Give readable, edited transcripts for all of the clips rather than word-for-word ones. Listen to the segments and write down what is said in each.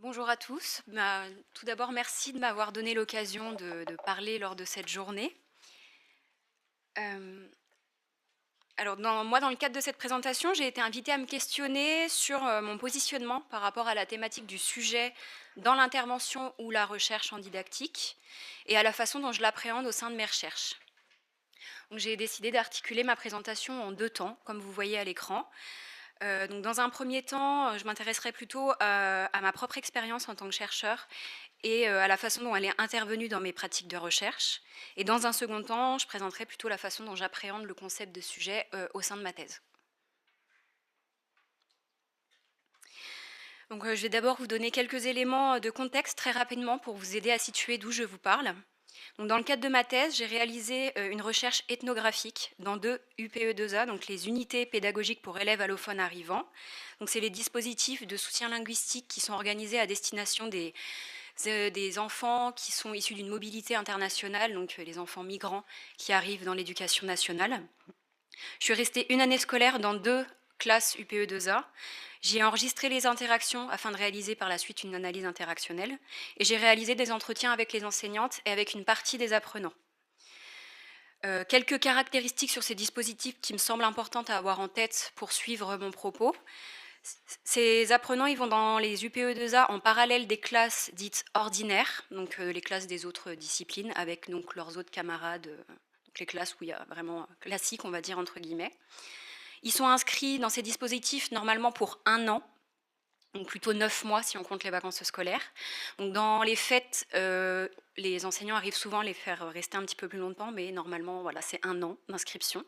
Bonjour à tous. Tout d'abord, merci de m'avoir donné l'occasion de parler lors de cette journée. Euh, alors, dans le cadre de cette présentation, j'ai été invitée à me questionner sur mon positionnement par rapport à la thématique du sujet dans l'intervention ou la recherche en didactique et à la façon dont je l'appréhende au sein de mes recherches. Donc, j'ai décidé d'articuler ma présentation en deux temps, comme vous voyez à l'écran. Donc dans un premier temps, je m'intéresserai plutôt à ma propre expérience en tant que chercheur et à la façon dont elle est intervenue dans mes pratiques de recherche. Et dans un second temps, je présenterai plutôt la façon dont j'appréhende le concept de sujet au sein de ma thèse. Donc je vais d'abord vous donner quelques éléments de contexte très rapidement pour vous aider à situer d'où je vous parle. Donc, dans le cadre de ma thèse, j'ai réalisé une recherche ethnographique dans deux UPE2A, donc les unités pédagogiques pour élèves allophones arrivants. Donc, c'est les dispositifs de soutien linguistique qui sont organisés à destination des enfants qui sont issus d'une mobilité internationale, donc les enfants migrants qui arrivent dans l'éducation nationale. Je suis restée une année scolaire dans deux classes UPE2A. J'y ai enregistré les interactions afin de réaliser par la suite une analyse interactionnelle et j'ai réalisé des entretiens avec les enseignantes et avec une partie des apprenants. Quelques caractéristiques sur ces dispositifs qui me semblent importantes à avoir en tête pour suivre mon propos. Ces apprenants, ils vont dans les UPE2A en parallèle des classes dites ordinaires, donc les classes des autres disciplines, avec donc leurs autres camarades, donc les classes où il y a vraiment classique, on va dire entre guillemets. Ils sont inscrits dans ces dispositifs normalement pour 1 an, donc plutôt 9 mois si on compte les vacances scolaires. Donc dans les faits, les enseignants arrivent souvent à les faire rester un petit peu plus longtemps, mais normalement, voilà, c'est 1 an d'inscription.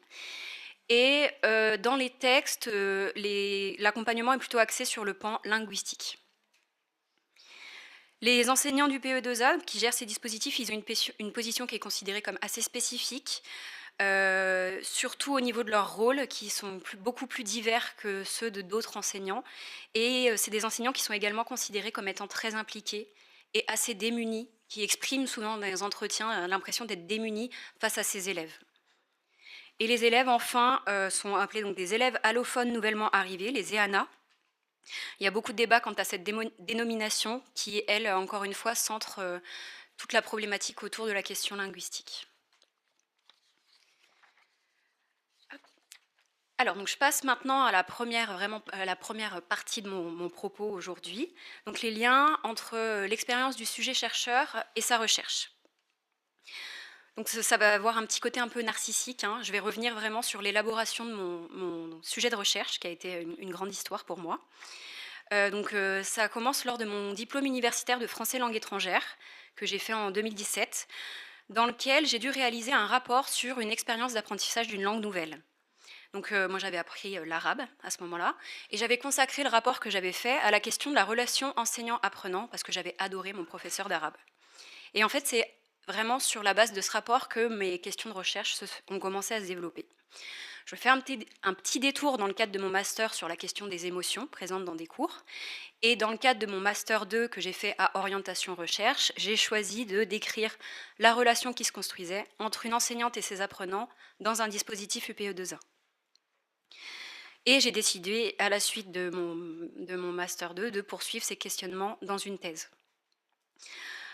Et dans les textes, l'accompagnement est plutôt axé sur le pan linguistique. Les enseignants du PE2A qui gèrent ces dispositifs, ils ont une position qui est considérée comme assez spécifique, surtout au niveau de leurs rôles, qui sont beaucoup plus divers que ceux de d'autres enseignants. Et c'est des enseignants qui sont également considérés comme étant très impliqués et assez démunis, qui expriment souvent dans les entretiens l'impression d'être démunis face à ces élèves. Et les élèves, enfin, sont appelés donc des élèves allophones nouvellement arrivés, les EANA. Il y a beaucoup de débats quant à cette dénomination qui, elle, encore une fois, centre toute la problématique autour de la question linguistique. Alors, donc, je passe maintenant à la première partie de mon propos aujourd'hui, donc les liens entre l'expérience du sujet chercheur et sa recherche. Donc ça va avoir un petit côté un peu narcissique, hein. Je vais revenir vraiment sur l'élaboration de mon sujet de recherche, qui a été une grande histoire pour moi. Ça commence lors de mon diplôme universitaire de français langue étrangère, que j'ai fait en 2017, dans lequel j'ai dû réaliser un rapport sur une expérience d'apprentissage d'une langue nouvelle. Donc moi j'avais appris l'arabe à ce moment-là, et j'avais consacré le rapport que j'avais fait à la question de la relation enseignant-apprenant, parce que j'avais adoré mon professeur d'arabe. Et en fait, c'est vraiment sur la base de ce rapport que mes questions de recherche ont commencé à se développer. Je fais un petit détour dans le cadre de mon master sur la question des émotions présentes dans des cours. Et dans le cadre de mon master 2 que j'ai fait à orientation recherche, j'ai choisi de décrire la relation qui se construisait entre une enseignante et ses apprenants dans un dispositif UPE2A. Et j'ai décidé, à la suite de mon master 2, de poursuivre ces questionnements dans une thèse.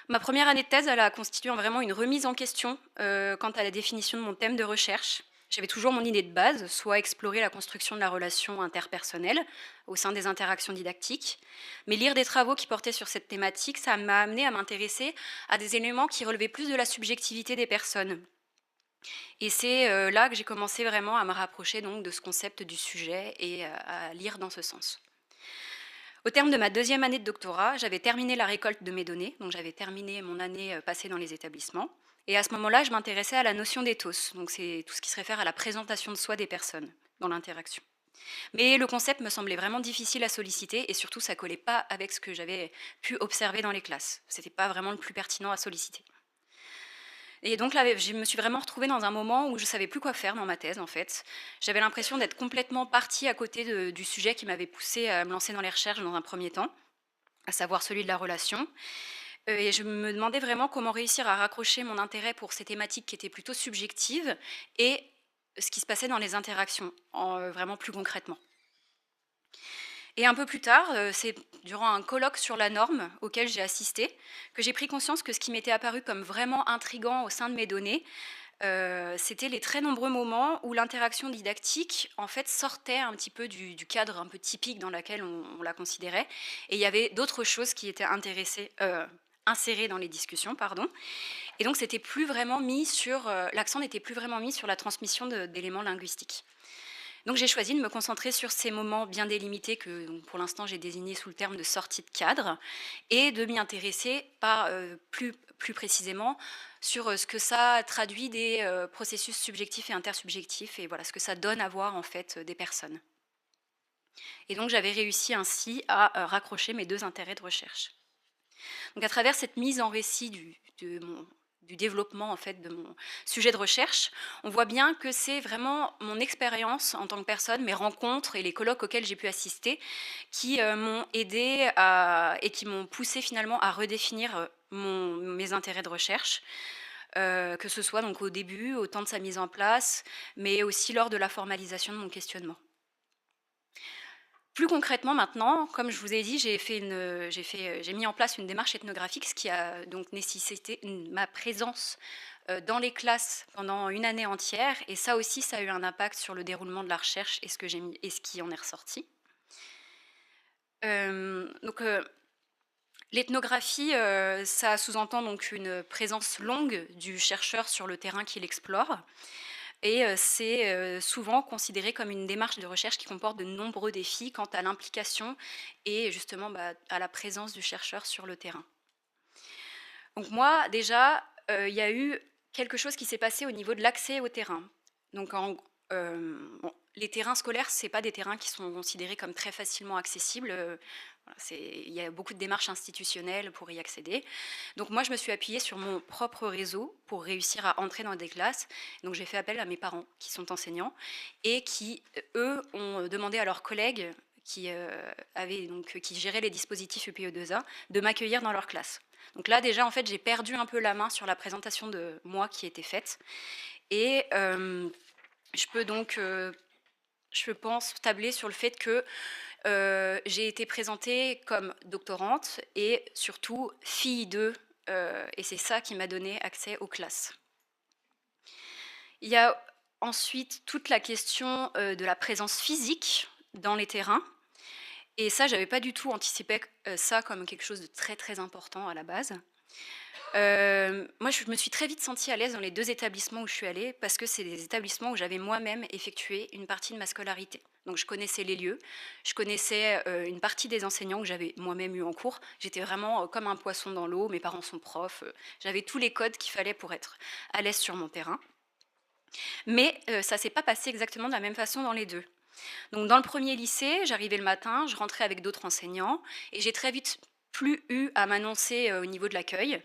Ma première année de thèse, elle a constitué vraiment une remise en question quant à la définition de mon thème de recherche. J'avais toujours mon idée de base, soit explorer la construction de la relation interpersonnelle au sein des interactions didactiques. Mais lire des travaux qui portaient sur cette thématique, ça m'a amené à m'intéresser à des éléments qui relevaient plus de la subjectivité des personnes. Et c'est là que j'ai commencé vraiment à me rapprocher donc de ce concept du sujet et à lire dans ce sens. Au terme de ma deuxième année de doctorat, j'avais terminé la récolte de mes données, donc j'avais terminé mon année passée dans les établissements. Et à ce moment-là, je m'intéressais à la notion d'éthos, donc c'est tout ce qui se réfère à la présentation de soi des personnes dans l'interaction. Mais le concept me semblait vraiment difficile à solliciter et surtout ça collait pas avec ce que j'avais pu observer dans les classes. C'était pas vraiment le plus pertinent à solliciter. Et donc là, je me suis vraiment retrouvée dans un moment où je savais plus quoi faire dans ma thèse, en fait. J'avais l'impression d'être complètement partie à côté du sujet qui m'avait poussée à me lancer dans les recherches dans un premier temps, à savoir celui de la relation. Et je me demandais vraiment comment réussir à raccrocher mon intérêt pour ces thématiques qui étaient plutôt subjectives et ce qui se passait dans les interactions, vraiment plus concrètement. Et un peu plus tard, c'est durant un colloque sur la norme auquel j'ai assisté, que j'ai pris conscience que ce qui m'était apparu comme vraiment intriguant au sein de mes données, c'était les très nombreux moments où l'interaction didactique, en fait, sortait un petit peu du cadre un peu typique dans lequel on la considérait. Et il y avait d'autres choses qui étaient insérées dans les discussions, pardon. Et donc, c'était plus vraiment mis sur, l'accent n'était plus vraiment mis sur la transmission d'éléments linguistiques. Donc j'ai choisi de me concentrer sur ces moments bien délimités que donc, pour l'instant j'ai désignés sous le terme de sortie de cadre et de m'y intéresser plus précisément sur ce que ça traduit des processus subjectifs et intersubjectifs et voilà ce que ça donne à voir en fait des personnes. Et donc j'avais réussi ainsi à raccrocher mes deux intérêts de recherche. Donc à travers cette mise en récit du développement en fait de mon sujet de recherche, on voit bien que c'est vraiment mon expérience en tant que personne, mes rencontres et les colloques auxquels j'ai pu assister qui m'ont aidé et qui m'ont poussé finalement à redéfinir mes intérêts de recherche. Que ce soit donc au début, au temps de sa mise en place, mais aussi lors de la formalisation de mon questionnement. Plus concrètement maintenant, comme je vous ai dit, j'ai mis en place une démarche ethnographique, ce qui a donc nécessité ma présence dans les classes pendant une année entière. Et ça aussi, ça a eu un impact sur le déroulement de la recherche et ce qui en est ressorti. L'ethnographie, ça sous-entend donc une présence longue du chercheur sur le terrain qu'il explore. Et c'est souvent considéré comme une démarche de recherche qui comporte de nombreux défis quant à l'implication et justement à la présence du chercheur sur le terrain. Donc moi, déjà, il y a eu quelque chose qui s'est passé au niveau de l'accès au terrain. Donc les terrains scolaires, ce n'est pas des terrains qui sont considérés comme très facilement accessibles. Il y a beaucoup de démarches institutionnelles pour y accéder. Donc moi, je me suis appuyée sur mon propre réseau pour réussir à entrer dans des classes. Donc j'ai fait appel à mes parents qui sont enseignants et qui, eux, ont demandé à leurs collègues qui géraient les dispositifs UPE2A de m'accueillir dans leur classe. Donc là, déjà, en fait, j'ai perdu un peu la main sur la présentation de moi qui était faite. Et je peux donc, je pense, tabler sur le fait que j'ai été présentée comme doctorante et surtout fille d'eux, et c'est ça qui m'a donné accès aux classes. Il y a ensuite toute la question de la présence physique dans les terrains. Et ça, j'avais pas du tout anticipé ça comme quelque chose de très très important à la base. Moi, je me suis très vite sentie à l'aise dans les deux établissements où je suis allée parce que c'est des établissements où j'avais moi-même effectué une partie de ma scolarité. Donc, je connaissais les lieux, je connaissais une partie des enseignants que j'avais moi-même eu en cours. J'étais vraiment comme un poisson dans l'eau, mes parents sont profs, j'avais tous les codes qu'il fallait pour être à l'aise sur mon terrain. Mais ça ne s'est pas passé exactement de la même façon dans les deux. Donc, dans le premier lycée, j'arrivais le matin, je rentrais avec d'autres enseignants et j'ai très vite plus eu à m'annoncer au niveau de l'accueil.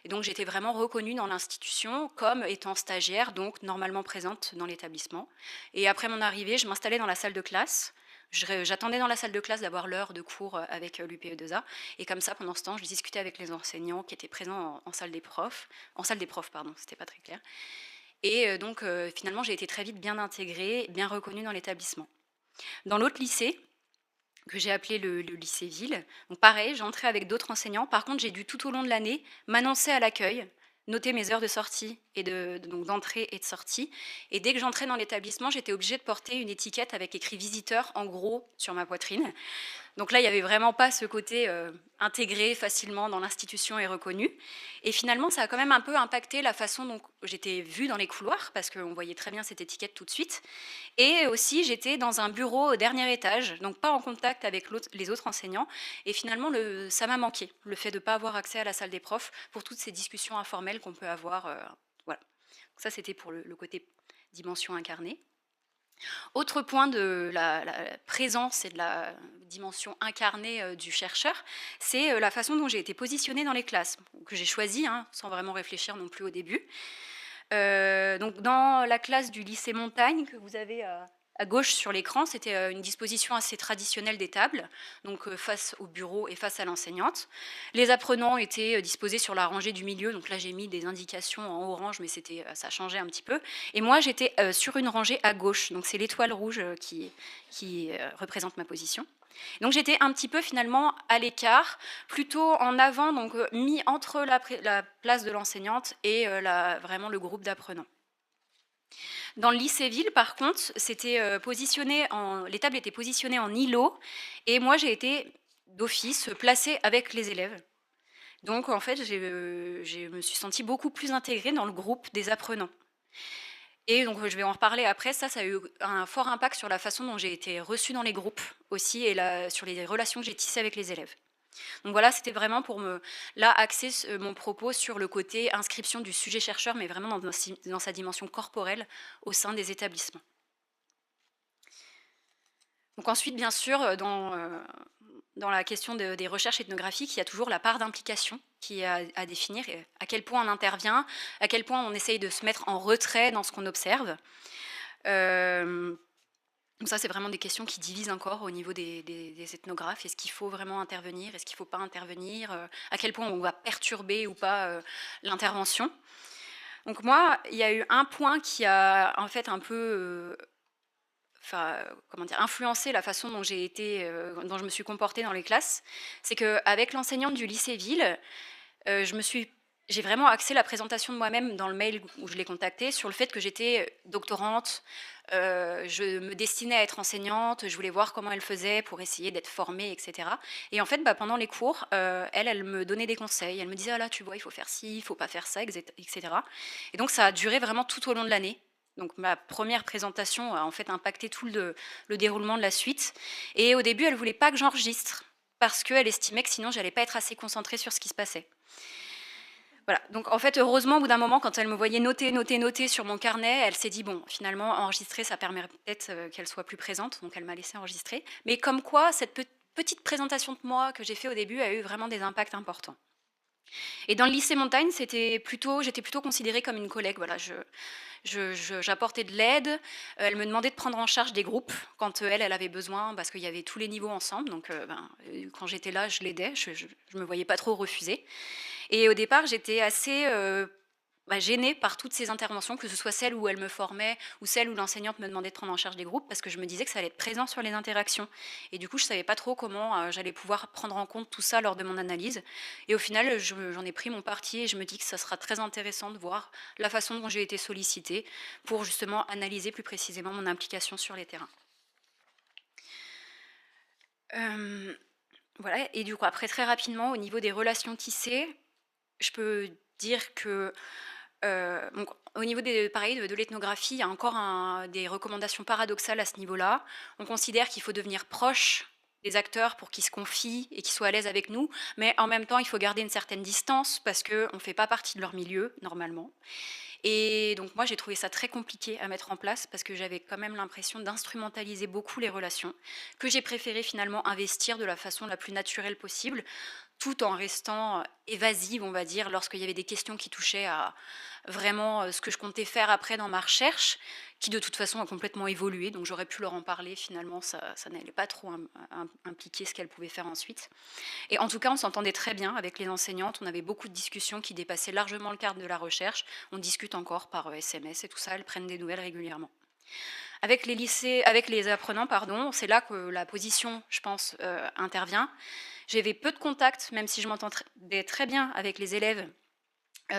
Et donc j'étais vraiment reconnue dans l'institution comme étant stagiaire, donc normalement présente dans l'établissement. Et après mon arrivée, je m'installais dans la salle de classe. J'attendais dans la salle de classe d'avoir l'heure de cours avec l'UPE2A. Et comme ça, pendant ce temps, je discutais avec les enseignants qui étaient présents en salle des profs. En salle des profs, pardon, c'était pas très clair. Et donc finalement, j'ai été très vite bien intégrée, bien reconnue dans l'établissement. Dans l'autre lycée, que j'ai appelé le lycée Ville. Donc pareil, j'entrais avec d'autres enseignants. Par contre, j'ai dû tout au long de l'année m'annoncer à l'accueil, noter mes heures de sortie et donc d'entrée et de sortie. Et dès que j'entrais dans l'établissement, j'étais obligée de porter une étiquette avec écrit visiteur en gros sur ma poitrine. Donc là, il n'y avait vraiment pas ce côté intégré facilement dans l'institution et reconnu. Et finalement, ça a quand même un peu impacté la façon dont j'étais vue dans les couloirs, parce qu'on voyait très bien cette étiquette tout de suite. Et aussi, j'étais dans un bureau au dernier étage, donc pas en contact avec les autres enseignants. Et finalement, ça m'a manqué, le fait de ne pas avoir accès à la salle des profs pour toutes ces discussions informelles qu'on peut avoir. Voilà. Donc ça, c'était pour le côté dimension incarnée. Autre point de la présence et de la dimension incarnée du chercheur, c'est la façon dont j'ai été positionnée dans les classes, que j'ai choisie, sans vraiment réfléchir non plus au début. Donc dans la classe du lycée Montagne, que vous avez à gauche sur l'écran, c'était une disposition assez traditionnelle des tables, donc face au bureau et face à l'enseignante. Les apprenants étaient disposés sur la rangée du milieu, donc là j'ai mis des indications en orange, mais ça changeait un petit peu. Et moi j'étais sur une rangée à gauche, donc c'est l'étoile rouge qui représente ma position. Donc j'étais un petit peu finalement à l'écart, plutôt en avant, donc mis entre la place de l'enseignante et vraiment le groupe d'apprenants. Dans le lycée ville, par contre, les tables étaient positionnées en îlot, et moi j'ai été d'office placée avec les élèves. Donc en fait, je me suis sentie beaucoup plus intégrée dans le groupe des apprenants. Et donc je vais en reparler après, ça a eu un fort impact sur la façon dont j'ai été reçue dans les groupes aussi, et sur les relations que j'ai tissées avec les élèves. Donc voilà, c'était vraiment pour axer mon propos sur le côté inscription du sujet chercheur, mais vraiment dans sa dimension corporelle au sein des établissements. Donc ensuite, bien sûr, dans la question des recherches ethnographiques, il y a toujours la part d'implication qui est à définir, et à quel point on intervient, à quel point on essaye de se mettre en retrait dans ce qu'on observe. Donc ça, c'est vraiment des questions qui divisent encore au niveau des ethnographes. Est-ce qu'il faut vraiment intervenir? Est-ce qu'il ne faut pas intervenir? À quel point on va perturber ou pas l'intervention? Donc moi, il y a eu un point qui a en fait un peu influencé la façon dont dont je me suis comportée dans les classes. C'est qu'avec l'enseignante du lycée Ville, j'ai vraiment axé la présentation de moi-même dans le mail où je l'ai contactée sur le fait que j'étais doctorante, je me destinais à être enseignante, je voulais voir comment elle faisait pour essayer d'être formée, etc. Et en fait, pendant les cours, elle me donnait des conseils. Elle me disait, ah là, tu vois, il faut faire ci, il faut pas faire ça, etc. Et donc, ça a duré vraiment tout au long de l'année. Donc, ma première présentation a en fait impacté tout le déroulement de la suite. Et au début, elle voulait pas que j'enregistre parce qu'elle estimait que sinon, j'allais pas être assez concentrée sur ce qui se passait. Voilà, donc en fait, heureusement, au bout d'un moment, quand elle me voyait noter sur mon carnet, elle s'est dit, bon, finalement, enregistrer, ça permet peut-être qu'elle soit plus présente, donc elle m'a laissé enregistrer. Mais comme quoi, cette petite présentation de moi que j'ai fait au début a eu vraiment des impacts importants. Et dans le lycée Montagne, j'étais plutôt considérée comme une collègue. Voilà, j'apportais de l'aide. Elle me demandait de prendre en charge des groupes quand elle avait besoin, parce qu'il y avait tous les niveaux ensemble. Donc, quand j'étais là, je l'aidais. Je me voyais pas trop refuser. Et au départ, j'étais assez gênée par toutes ces interventions, que ce soit celles où elle me formait ou celles où l'enseignante me demandait de prendre en charge des groupes, parce que je me disais que ça allait être présent sur les interactions. Et du coup, je ne savais pas trop comment j'allais pouvoir prendre en compte tout ça lors de mon analyse. Et au final, j'en ai pris mon parti, et je me dis que ça sera très intéressant de voir la façon dont j'ai été sollicitée pour justement analyser plus précisément mon implication sur les terrains. Voilà, et du coup, après, très rapidement, au niveau des relations tissées, je peux dire que donc, au niveau de l'ethnographie, il y a encore des recommandations paradoxales à ce niveau-là. On considère qu'il faut devenir proche des acteurs pour qu'ils se confient et qu'ils soient à l'aise avec nous, mais en même temps, il faut garder une certaine distance parce qu'on ne fait pas partie de leur milieu, normalement. Et donc moi, j'ai trouvé ça très compliqué à mettre en place parce que j'avais quand même l'impression d'instrumentaliser beaucoup les relations, que j'ai préféré finalement investir de la façon la plus naturelle possible, tout en restant évasive, on va dire, lorsqu'il y avait des questions qui touchaient à vraiment ce que je comptais faire après dans ma recherche, qui de toute façon a complètement évolué, donc j'aurais pu leur en parler, finalement ça n'allait pas trop impliquer ce qu'elles pouvaient faire ensuite. Et en tout cas, on s'entendait très bien avec les enseignantes, on avait beaucoup de discussions qui dépassaient largement le cadre de la recherche, on discute encore par SMS et tout ça, elles prennent des nouvelles régulièrement. Avec les apprenants, c'est là que la position, je pense, intervient. J'avais peu de contacts, même si je m'entendais très bien avec les élèves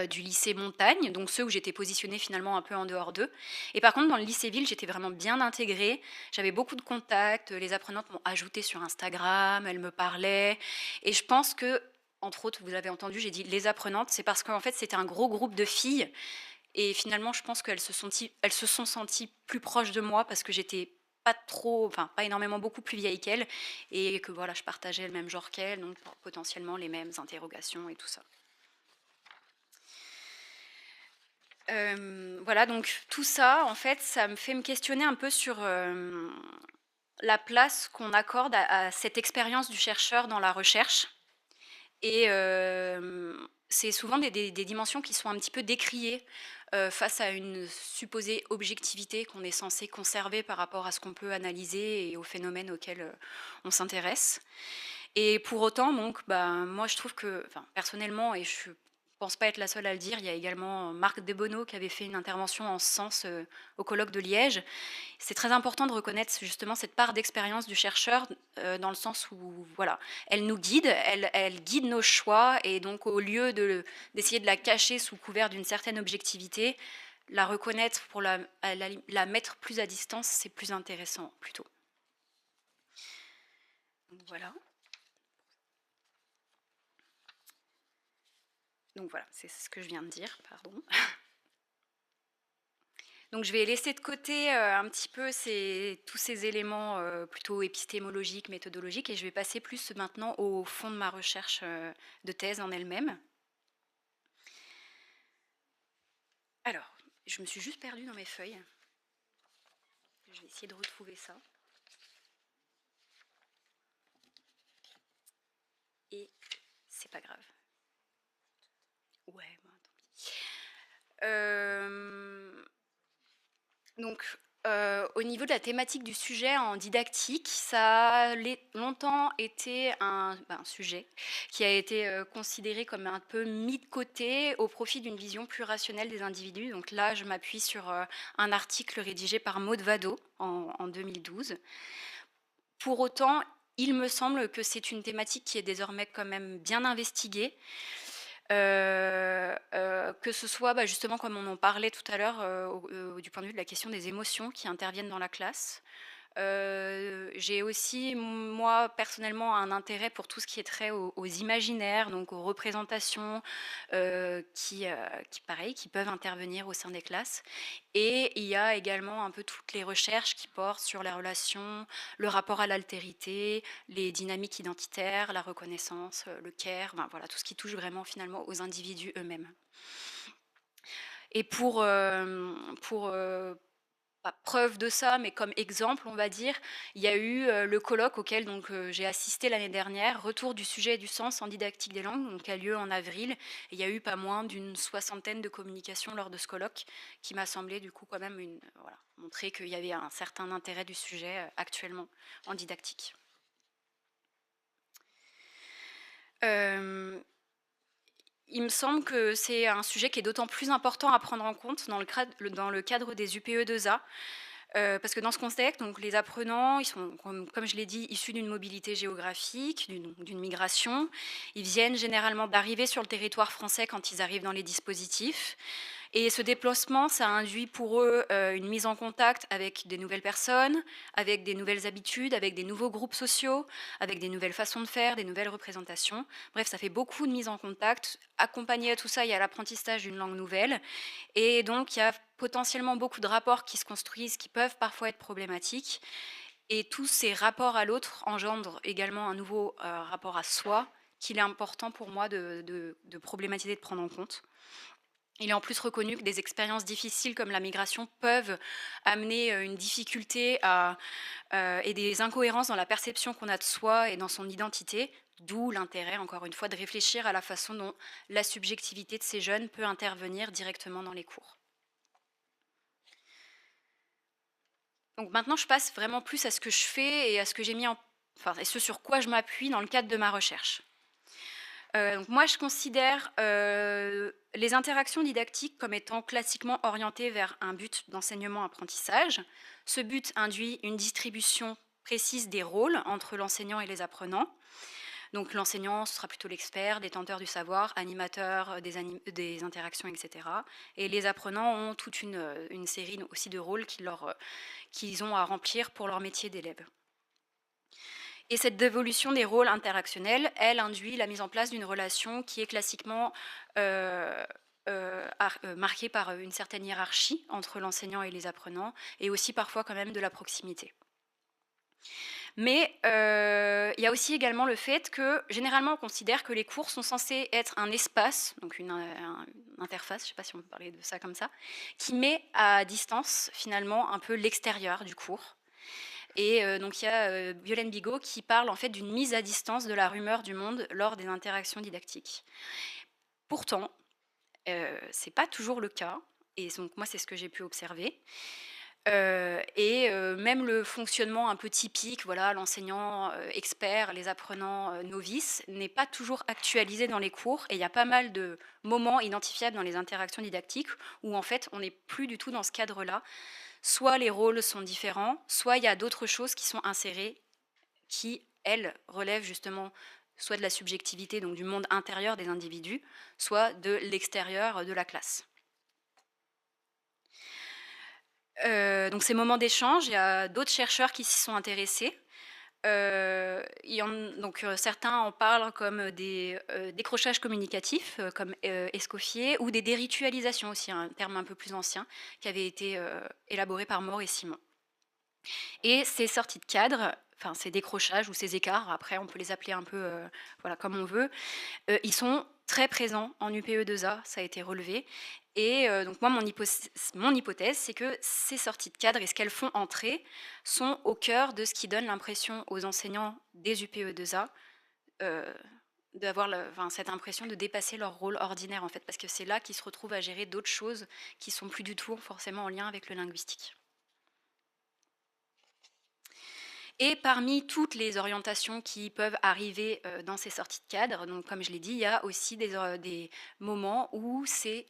du lycée Montagne, donc ceux où j'étais positionnée finalement un peu en dehors d'eux. Et par contre, dans le lycée Ville, j'étais vraiment bien intégrée. J'avais beaucoup de contacts. Les apprenantes m'ont ajoutée sur Instagram, elles me parlaient. Et je pense que, entre autres, vous avez entendu, j'ai dit les apprenantes, c'est parce qu'en fait, c'était un gros groupe de filles. Et finalement, je pense qu'elles se sont senties plus proches de moi parce que j'étais pas énormément, beaucoup plus vieille qu'elles, et que voilà, je partageais le même genre qu'elles, donc potentiellement les mêmes interrogations et tout ça. Voilà, donc tout ça, en fait, ça me fait me questionner un peu sur la place qu'on accorde à cette expérience du chercheur dans la recherche. Et c'est souvent des dimensions qui sont un petit peu décriées face à une supposée objectivité qu'on est censé conserver par rapport à ce qu'on peut analyser et aux phénomènes auxquels on s'intéresse. Et pour autant, donc, moi je trouve que, personnellement, et je suis pense pas être la seule à le dire. Il y a également Marc Debono qui avait fait une intervention en ce sens au colloque de Liège. C'est très important de reconnaître justement cette part d'expérience du chercheur dans le sens où voilà, elle nous guide, elle guide nos choix et donc au lieu d'essayer de la cacher sous couvert d'une certaine objectivité, la reconnaître pour la mettre plus à distance, c'est plus intéressant plutôt. Donc voilà. Donc voilà, c'est ce que je viens de dire, pardon. Donc je vais laisser de côté un petit peu tous ces éléments plutôt épistémologiques, méthodologiques, et je vais passer plus maintenant au fond de ma recherche de thèse en elle-même. Alors, je me suis juste perdue dans mes feuilles. Je vais essayer de retrouver ça. Et c'est pas grave. Ouais, bon, tant pis. Donc, au niveau de la thématique du sujet en didactique, ça a longtemps été un sujet qui a été considéré comme un peu mis de côté au profit d'une vision plus rationnelle des individus. Donc là, je m'appuie sur un article rédigé par Maud Vado en 2012. Pour autant, il me semble que c'est une thématique qui est désormais quand même bien investiguée. Que ce soit justement comme on en parlait tout à l'heure du point de vue de la question des émotions qui interviennent dans la classe. J'ai aussi, moi, personnellement, un intérêt pour tout ce qui est trait aux imaginaires, donc aux représentations qui peuvent intervenir au sein des classes. Et il y a également un peu toutes les recherches qui portent sur les relations, le rapport à l'altérité, les dynamiques identitaires, la reconnaissance, le care, voilà, tout ce qui touche vraiment finalement aux individus eux-mêmes. Et pour preuve de ça, mais comme exemple, on va dire, il y a eu le colloque auquel j'ai assisté l'année dernière, Retour du sujet et du sens en didactique des langues, donc, qui a lieu en avril. Et il y a eu pas moins d'une 60aine de communications lors de ce colloque, qui m'a semblé du coup quand même montrer qu'il y avait un certain intérêt du sujet actuellement en didactique. Il me semble que c'est un sujet qui est d'autant plus important à prendre en compte dans le cadre des UPE2A, parce que dans ce contexte, donc, les apprenants, ils sont, comme je l'ai dit, issus d'une mobilité géographique, d'une migration. Ils viennent généralement d'arriver sur le territoire français quand ils arrivent dans les dispositifs. Et ce déplacement, ça induit pour eux une mise en contact avec des nouvelles personnes, avec des nouvelles habitudes, avec des nouveaux groupes sociaux, avec des nouvelles façons de faire, des nouvelles représentations. Bref, ça fait beaucoup de mise en contact. Accompagné à tout ça, il y a l'apprentissage d'une langue nouvelle. Et donc, il y a potentiellement beaucoup de rapports qui se construisent, qui peuvent parfois être problématiques. Et tous ces rapports à l'autre engendrent également un nouveau rapport à soi qu'il est important pour moi de problématiser, de prendre en compte. Il est en plus reconnu que des expériences difficiles comme la migration peuvent amener une difficulté et des incohérences dans la perception qu'on a de soi et dans son identité, d'où l'intérêt, encore une fois, de réfléchir à la façon dont la subjectivité de ces jeunes peut intervenir directement dans les cours. Donc maintenant, je passe vraiment plus à ce que je fais et à ce que j'ai et ce sur quoi je m'appuie dans le cadre de ma recherche. Donc moi, je considère les interactions didactiques comme étant classiquement orientées vers un but d'enseignement-apprentissage. Ce but induit une distribution précise des rôles entre l'enseignant et les apprenants. Donc l'enseignant, ce sera plutôt l'expert, détenteur du savoir, animateur des interactions, etc. Et les apprenants ont toute une série aussi de rôles qu'ils ont à remplir pour leur métier d'élève. Et cette dévolution des rôles interactionnels, elle induit la mise en place d'une relation qui est classiquement marquée par une certaine hiérarchie entre l'enseignant et les apprenants, et aussi parfois quand même de la proximité. Mais il y a aussi également le fait que généralement on considère que les cours sont censés être un espace, donc une interface, je ne sais pas si on peut parler de ça comme ça, qui met à distance finalement un peu l'extérieur du cours. Et donc il y a Violaine Bigot qui parle en fait d'une mise à distance de la rumeur du monde lors des interactions didactiques. Pourtant, c'est pas toujours le cas, et donc moi c'est ce que j'ai pu observer. Même le fonctionnement un peu typique, voilà, l'enseignant expert, les apprenants novices, n'est pas toujours actualisé dans les cours. Et il y a pas mal de moments identifiables dans les interactions didactiques où en fait on n'est plus du tout dans ce cadre-là. Soit les rôles sont différents, soit il y a d'autres choses qui sont insérées qui, elles, relèvent justement soit de la subjectivité, donc du monde intérieur des individus, soit de l'extérieur de la classe. Donc ces moments d'échange, il y a d'autres chercheurs qui s'y sont intéressés. Certains en parlent comme des décrochages communicatifs, comme Escoffier, ou des déritualisations aussi, un terme un peu plus ancien, qui avait été élaboré par Maure et Simon. Et ces sorties de cadre, enfin ces décrochages ou ces écarts, après on peut les appeler un peu voilà, comme on veut, ils sont très présents en UPE2A, ça a été relevé. Et donc moi, mon hypothèse, c'est que ces sorties de cadre et ce qu'elles font entrer sont au cœur de ce qui donne l'impression aux enseignants des UPE2A d'avoir cette impression de dépasser leur rôle ordinaire, en fait, parce que c'est là qu'ils se retrouvent à gérer d'autres choses qui sont plus du tout forcément en lien avec le linguistique. Et parmi toutes les orientations qui peuvent arriver dans ces sorties de cadre, donc comme je l'ai dit, il y a aussi des moments où c'est,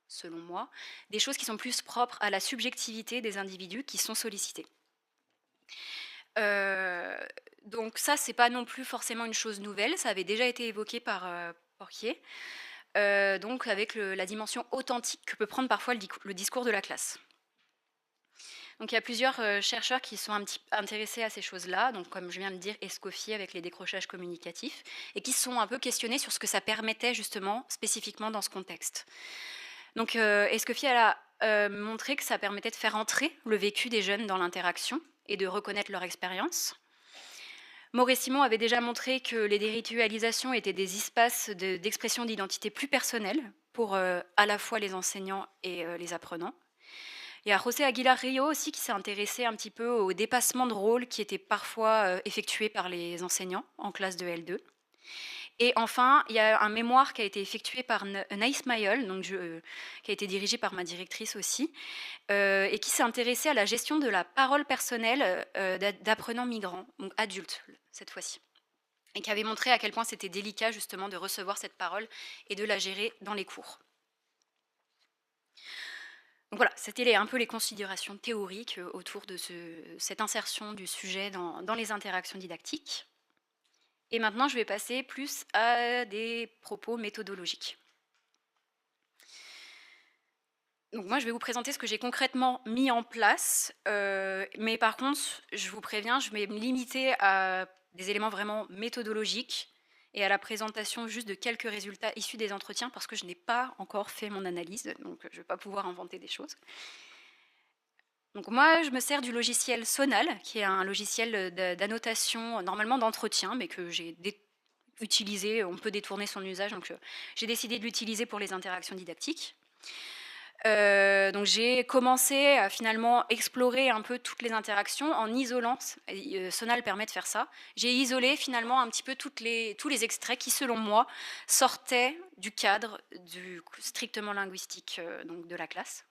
selon moi, des choses qui sont plus propres à la subjectivité des individus qui sont sollicités. Donc ça, c'est pas non plus forcément une chose nouvelle, ça avait déjà été évoqué par Porquier, donc avec la dimension authentique que peut prendre parfois le discours de la classe. Donc il y a plusieurs chercheurs qui sont un petit intéressés à ces choses-là, donc comme je viens de dire, Escoffier avec les décrochages communicatifs, et qui se sont un peu questionnés sur ce que ça permettait justement, spécifiquement dans ce contexte. Donc Escoffier a montré que ça permettait de faire entrer le vécu des jeunes dans l'interaction et de reconnaître leur expérience. Maure et Simon avaient déjà montré que les déritualisations étaient des espaces d'expression d'identité plus personnels pour à la fois les enseignants et les apprenants. Il y a José Aguilar Rio aussi qui s'est intéressé un petit peu au dépassement de rôle qui était parfois effectué par les enseignants en classe de L2. Et enfin, il y a un mémoire qui a été effectué par Naïs Mayol, donc qui a été dirigé par ma directrice aussi, et qui s'est intéressé à la gestion de la parole personnelle d'apprenants migrants, donc adultes cette fois-ci, et qui avait montré à quel point c'était délicat justement de recevoir cette parole et de la gérer dans les cours. Donc voilà, c'était un peu les considérations théoriques autour de cette insertion du sujet dans les interactions didactiques. Et maintenant, je vais passer plus à des propos méthodologiques. Donc moi, je vais vous présenter ce que j'ai concrètement mis en place, mais par contre, je vous préviens, je vais me limiter à des éléments vraiment méthodologiques et à la présentation juste de quelques résultats issus des entretiens parce que je n'ai pas encore fait mon analyse, donc je ne vais pas pouvoir inventer des choses. Donc moi, je me sers du logiciel Sonal, qui est un logiciel d'annotation, normalement d'entretien, mais que j'ai utilisé, on peut détourner son usage, donc j'ai décidé de l'utiliser pour les interactions didactiques. Donc j'ai commencé à finalement explorer un peu toutes les interactions en isolant, Sonal permet de faire ça, j'ai isolé finalement un petit peu tous les extraits qui selon moi sortaient du cadre strictement linguistique donc de la classe.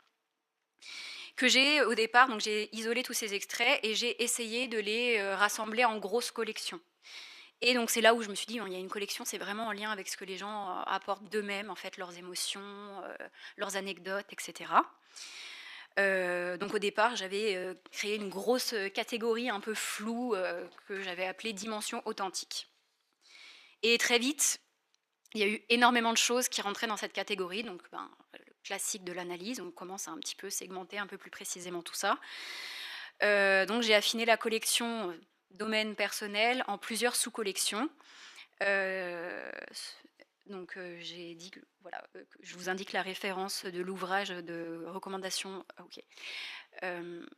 Que j'ai au départ, donc j'ai isolé tous ces extraits et j'ai essayé de les rassembler en grosses collections. Et donc c'est là où je me suis dit, il y a une collection, c'est vraiment en lien avec ce que les gens apportent d'eux-mêmes, en fait, leurs émotions, leurs anecdotes, etc. Donc au départ, j'avais créé une grosse catégorie un peu floue que j'avais appelée dimension authentique. Et très vite, il y a eu énormément de choses qui rentraient dans cette catégorie, donc le classique de l'analyse, on commence à un petit peu segmenter un peu plus précisément tout ça. Donc j'ai affiné la collection domaine personnel en plusieurs sous-collections. J'ai dit que voilà, je vous indique la référence de l'ouvrage de recommandation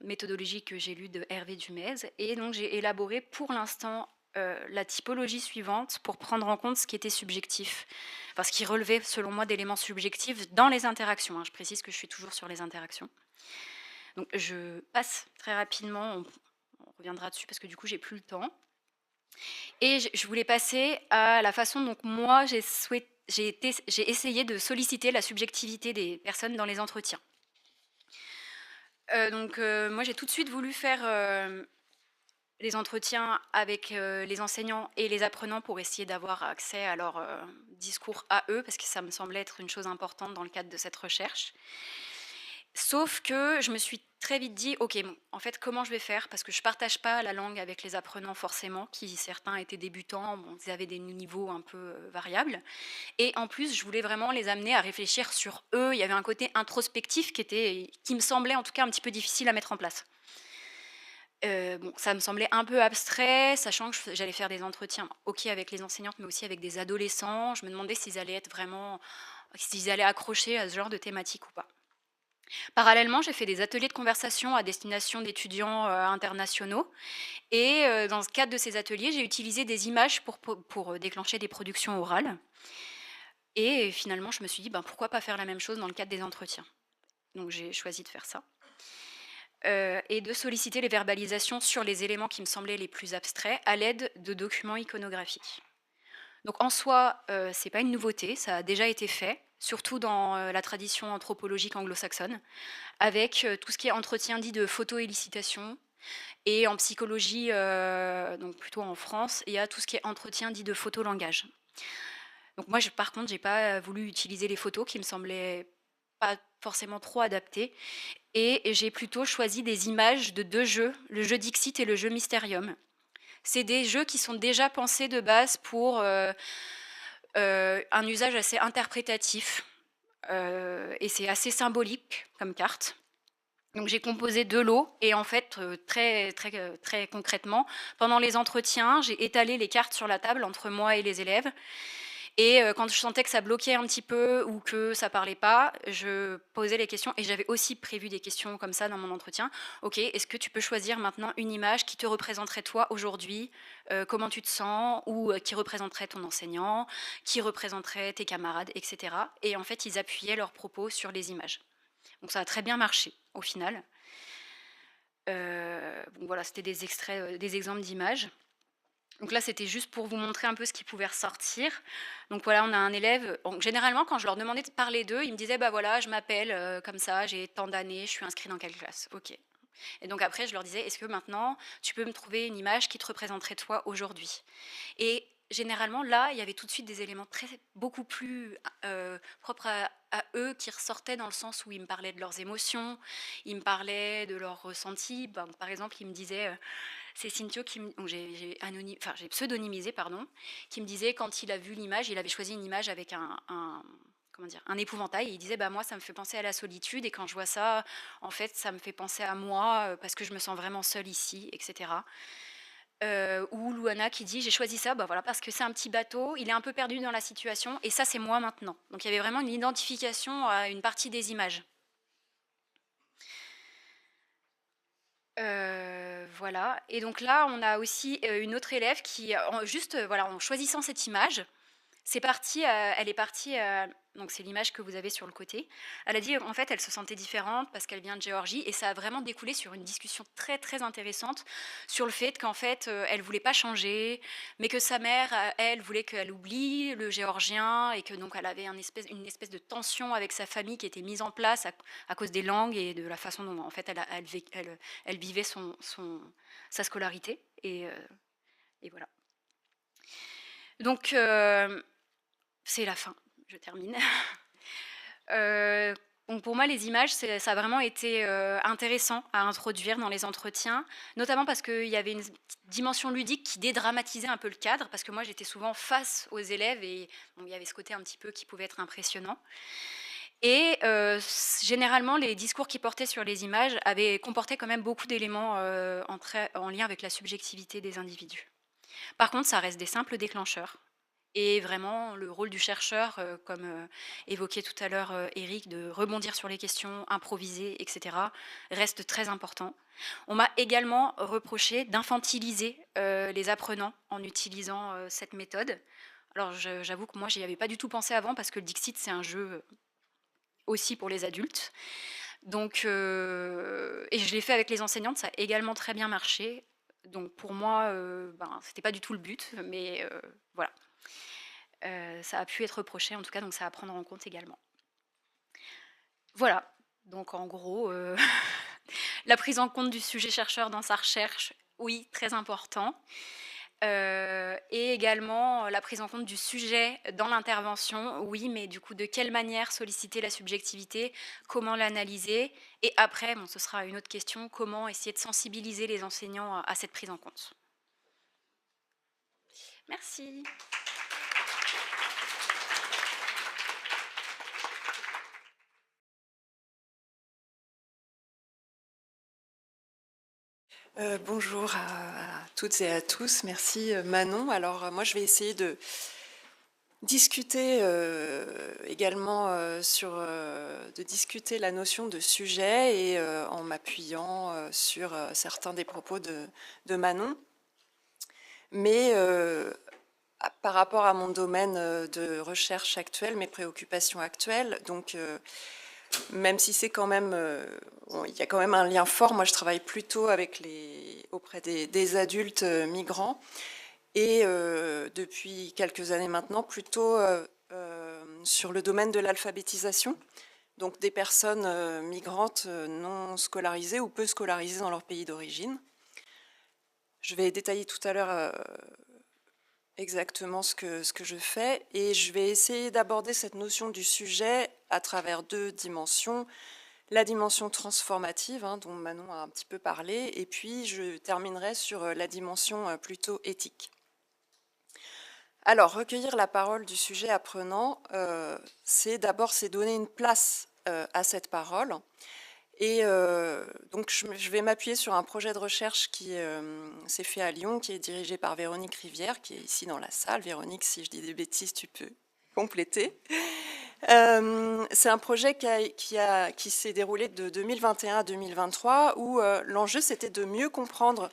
méthodologique que j'ai lu de Hervé Dumez. Et donc j'ai élaboré pour l'instant la typologie suivante pour prendre en compte ce qui était subjectif, parce qu'il relevait selon moi d'éléments subjectifs dans les interactions. Je précise que je suis toujours sur les interactions. Donc je passe très rapidement, on reviendra dessus parce que du coup j'ai plus le temps. Et je voulais passer à la façon dont moi j'ai essayé de solliciter la subjectivité des personnes dans les entretiens. Moi, j'ai tout de suite voulu faire, les entretiens avec, les enseignants et les apprenants pour essayer d'avoir accès à leur, discours à eux, parce que ça me semblait être une chose importante dans le cadre de cette recherche. Sauf que je me suis très vite dit: «OK, bon, en fait, comment je vais faire?» parce que je partage pas la langue avec les apprenants forcément, qui certains étaient débutants, bon, ils avaient des niveaux un peu, variables et en plus, je voulais vraiment les amener à réfléchir sur eux. Il y avait un côté introspectif qui me semblait en tout cas un petit peu difficile à mettre en place. Bon, ça me semblait un peu abstrait, sachant que j'allais faire des entretiens, OK, avec les enseignantes, mais aussi avec des adolescents. Je me demandais s'ils allaient accrocher à ce genre de thématique ou pas. Parallèlement, j'ai fait des ateliers de conversation à destination d'étudiants, internationaux et dans ce cadre de ces ateliers, j'ai utilisé des images pour déclencher des productions orales et finalement, je me suis dit: «Ben, pourquoi pas faire la même chose dans le cadre des entretiens?» Donc j'ai choisi de faire ça, et de solliciter les verbalisations sur les éléments qui me semblaient les plus abstraits à l'aide de documents iconographiques. Donc en soi, c'est pas une nouveauté, ça a déjà été fait, surtout dans, la tradition anthropologique anglo-saxonne, avec, tout ce qui est entretien dit de photo-élucidation et en psychologie, donc plutôt en France, il y a tout ce qui est entretien dit de photolangage. Donc moi, par contre, j'ai pas voulu utiliser les photos qui me semblaient pas forcément trop adaptées et j'ai plutôt choisi des images de 2 jeux, le jeu Dixit et le jeu Mysterium. C'est des jeux qui sont déjà pensés de base pour, un usage assez interprétatif, et c'est assez symbolique comme carte. Donc j'ai composé 2 lots et en fait, très concrètement, pendant les entretiens, j'ai étalé les cartes sur la table entre moi et les élèves et quand je sentais que ça bloquait un petit peu ou que ça parlait pas, je posais les questions et j'avais aussi prévu des questions comme ça dans mon entretien. OK, est-ce que tu peux choisir maintenant une image qui te représenterait toi aujourd'hui? Comment tu te sens? Ou qui représenterait ton enseignant? Qui représenterait tes camarades? Et cetera et en fait, ils appuyaient leurs propos sur les images. Donc ça a très bien marché au final. Bon voilà, c'était des extraits, des exemples d'images. Donc là, c'était juste pour vous montrer un peu ce qui pouvait ressortir. Donc voilà, on a un élève. Donc généralement, quand je leur demandais de parler d'eux, ils me disaient bah voilà, je m'appelle comme ça, j'ai tant d'années, je suis inscrit dans quelle classe. Ok. Et donc après, je leur disais est-ce que maintenant tu peux me trouver une image qui te représenterait toi aujourd'hui? Et généralement, là, il y avait tout de suite des éléments beaucoup plus propres à eux qui ressortaient dans le sens où ils me parlaient de leurs émotions, ils me parlaient de leurs ressentis. Ben, par exemple, ils me disaient, c'est Cynthio donc j'ai pseudonymisé, pardon, qui me disait quand il a vu l'image, il avait choisi une image avec comment dire, un épouvantail, et il disait bah moi ça me fait penser à la solitude et quand je vois ça, en fait ça me fait penser à moi parce que je me sens vraiment seule ici, etc. Ou Louana qui dit j'ai choisi ça bah voilà, parce que c'est un petit bateau, il est un peu perdu dans la situation et ça c'est moi maintenant. Donc il y avait vraiment une identification à une partie des images. Voilà et donc là on a aussi une autre élève qui juste voilà, en choisissant cette image, elle est partie, donc c'est l'image que vous avez sur le côté. Elle a dit en fait elle se sentait différente parce qu'elle vient de Géorgie et ça a vraiment découlé sur une discussion très très intéressante sur le fait qu'en fait elle voulait pas changer, mais que sa mère elle voulait qu'elle oublie le géorgien et que donc elle avait une espèce de tension avec sa famille qui était mise en place à cause des langues et de la façon dont en fait elle vivait sa scolarité et voilà. Donc c'est la fin, je termine. Donc pour moi, les images, ça a vraiment été intéressant à introduire dans les entretiens, notamment parce qu'il y avait une dimension ludique qui dédramatisait un peu le cadre, parce que moi, j'étais souvent face aux élèves et bon, il y avait ce côté un petit peu qui pouvait être impressionnant. Et généralement, les discours qui portaient sur les images comportaient quand même beaucoup d'éléments en lien avec la subjectivité des individus. Par contre, ça reste des simples déclencheurs. Et vraiment, le rôle du chercheur, comme évoquait tout à l'heure Eric, de rebondir sur les questions, improviser, etc., reste très important. On m'a également reproché d'infantiliser les apprenants en utilisant cette méthode. Alors j'avoue que moi, j'y avais pas du tout pensé avant parce que le Dixit, c'est un jeu aussi pour les adultes. Donc, et je l'ai fait avec les enseignantes, ça a également très bien marché. Donc pour moi, c'était pas du tout le but, mais voilà. Ça a pu être reproché en tout cas, donc ça à prendre en compte également. Voilà, donc en gros, La prise en compte du sujet chercheur dans sa recherche, oui, très important. Et également la prise en compte du sujet dans l'intervention, oui, mais du coup, de quelle manière solliciter la subjectivité, comment l'analyser, et après, bon, ce sera une autre question, comment essayer de sensibiliser les enseignants à cette prise en compte. Merci. Bonjour à toutes et à tous. Merci Manon. Alors moi je vais essayer de discuter également de discuter la notion de sujet et en m'appuyant sur certains des propos de Manon. Mais par rapport à mon domaine de recherche actuel, mes préoccupations actuelles, donc même si c'est quand même, il y a quand même un lien fort. Moi, je travaille plutôt auprès des adultes migrants et depuis quelques années maintenant, plutôt sur le domaine de l'alphabétisation. Donc des personnes migrantes non scolarisées ou peu scolarisées dans leur pays d'origine. Je vais détailler tout à l'heure exactement ce que je fais et je vais essayer d'aborder cette notion du sujet à travers deux dimensions. La dimension transformative, dont Manon a un petit peu parlé, et puis je terminerai sur la dimension plutôt éthique. Alors, recueillir la parole du sujet apprenant, c'est donner une place à cette parole. Et donc, je vais m'appuyer sur un projet de recherche qui s'est fait à Lyon, qui est dirigé par Véronique Rivière, qui est ici dans la salle. Véronique, si je dis des bêtises, tu peux compléter. C'est un projet qui s'est déroulé de 2021 à 2023, où l'enjeu, c'était de mieux comprendre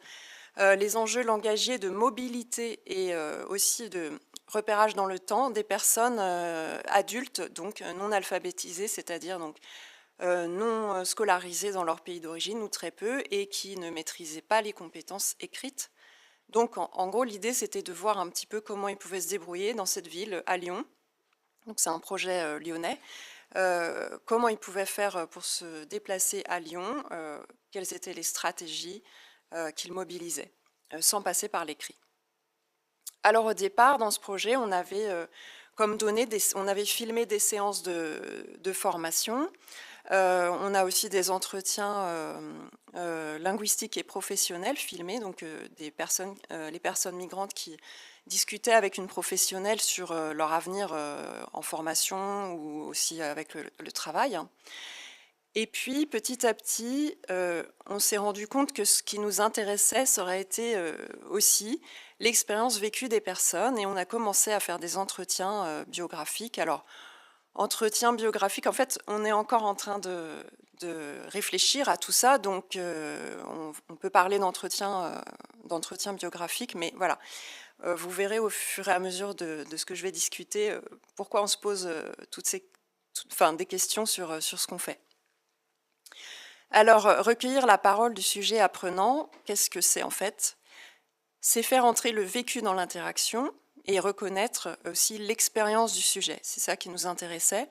les enjeux langagiers de mobilité et aussi de repérage dans le temps des personnes adultes, donc non alphabétisées, c'est-à-dire donc non scolarisées dans leur pays d'origine ou très peu, et qui ne maîtrisaient pas les compétences écrites. Donc en gros, l'idée, c'était de voir un petit peu comment ils pouvaient se débrouiller dans cette ville, à Lyon. Donc c'est un projet lyonnais. Comment ils pouvaient faire pour se déplacer à Lyon, quelles étaient les stratégies qu'ils mobilisaient, sans passer par l'écrit. Alors au départ, dans ce projet, on avait on avait filmé des séances de formation. On a aussi des entretiens linguistiques et professionnels filmés, donc les personnes migrantes qui discutaient avec une professionnelle sur leur avenir en formation ou aussi avec le travail. Et puis, petit à petit, on s'est rendu compte que ce qui nous intéressait, ça aurait été aussi l'expérience vécue des personnes, et on a commencé à faire des entretiens biographiques. Alors, entretien biographique, en fait, on est encore en train de réfléchir à tout ça, donc on peut parler d'entretien biographique, mais voilà. Vous verrez au fur et à mesure de ce que je vais discuter pourquoi on se pose des questions sur ce qu'on fait. Alors, recueillir la parole du sujet apprenant, qu'est-ce que c'est en fait? C'est faire entrer le vécu dans l'interaction et reconnaître aussi l'expérience du sujet. C'est ça qui nous intéressait.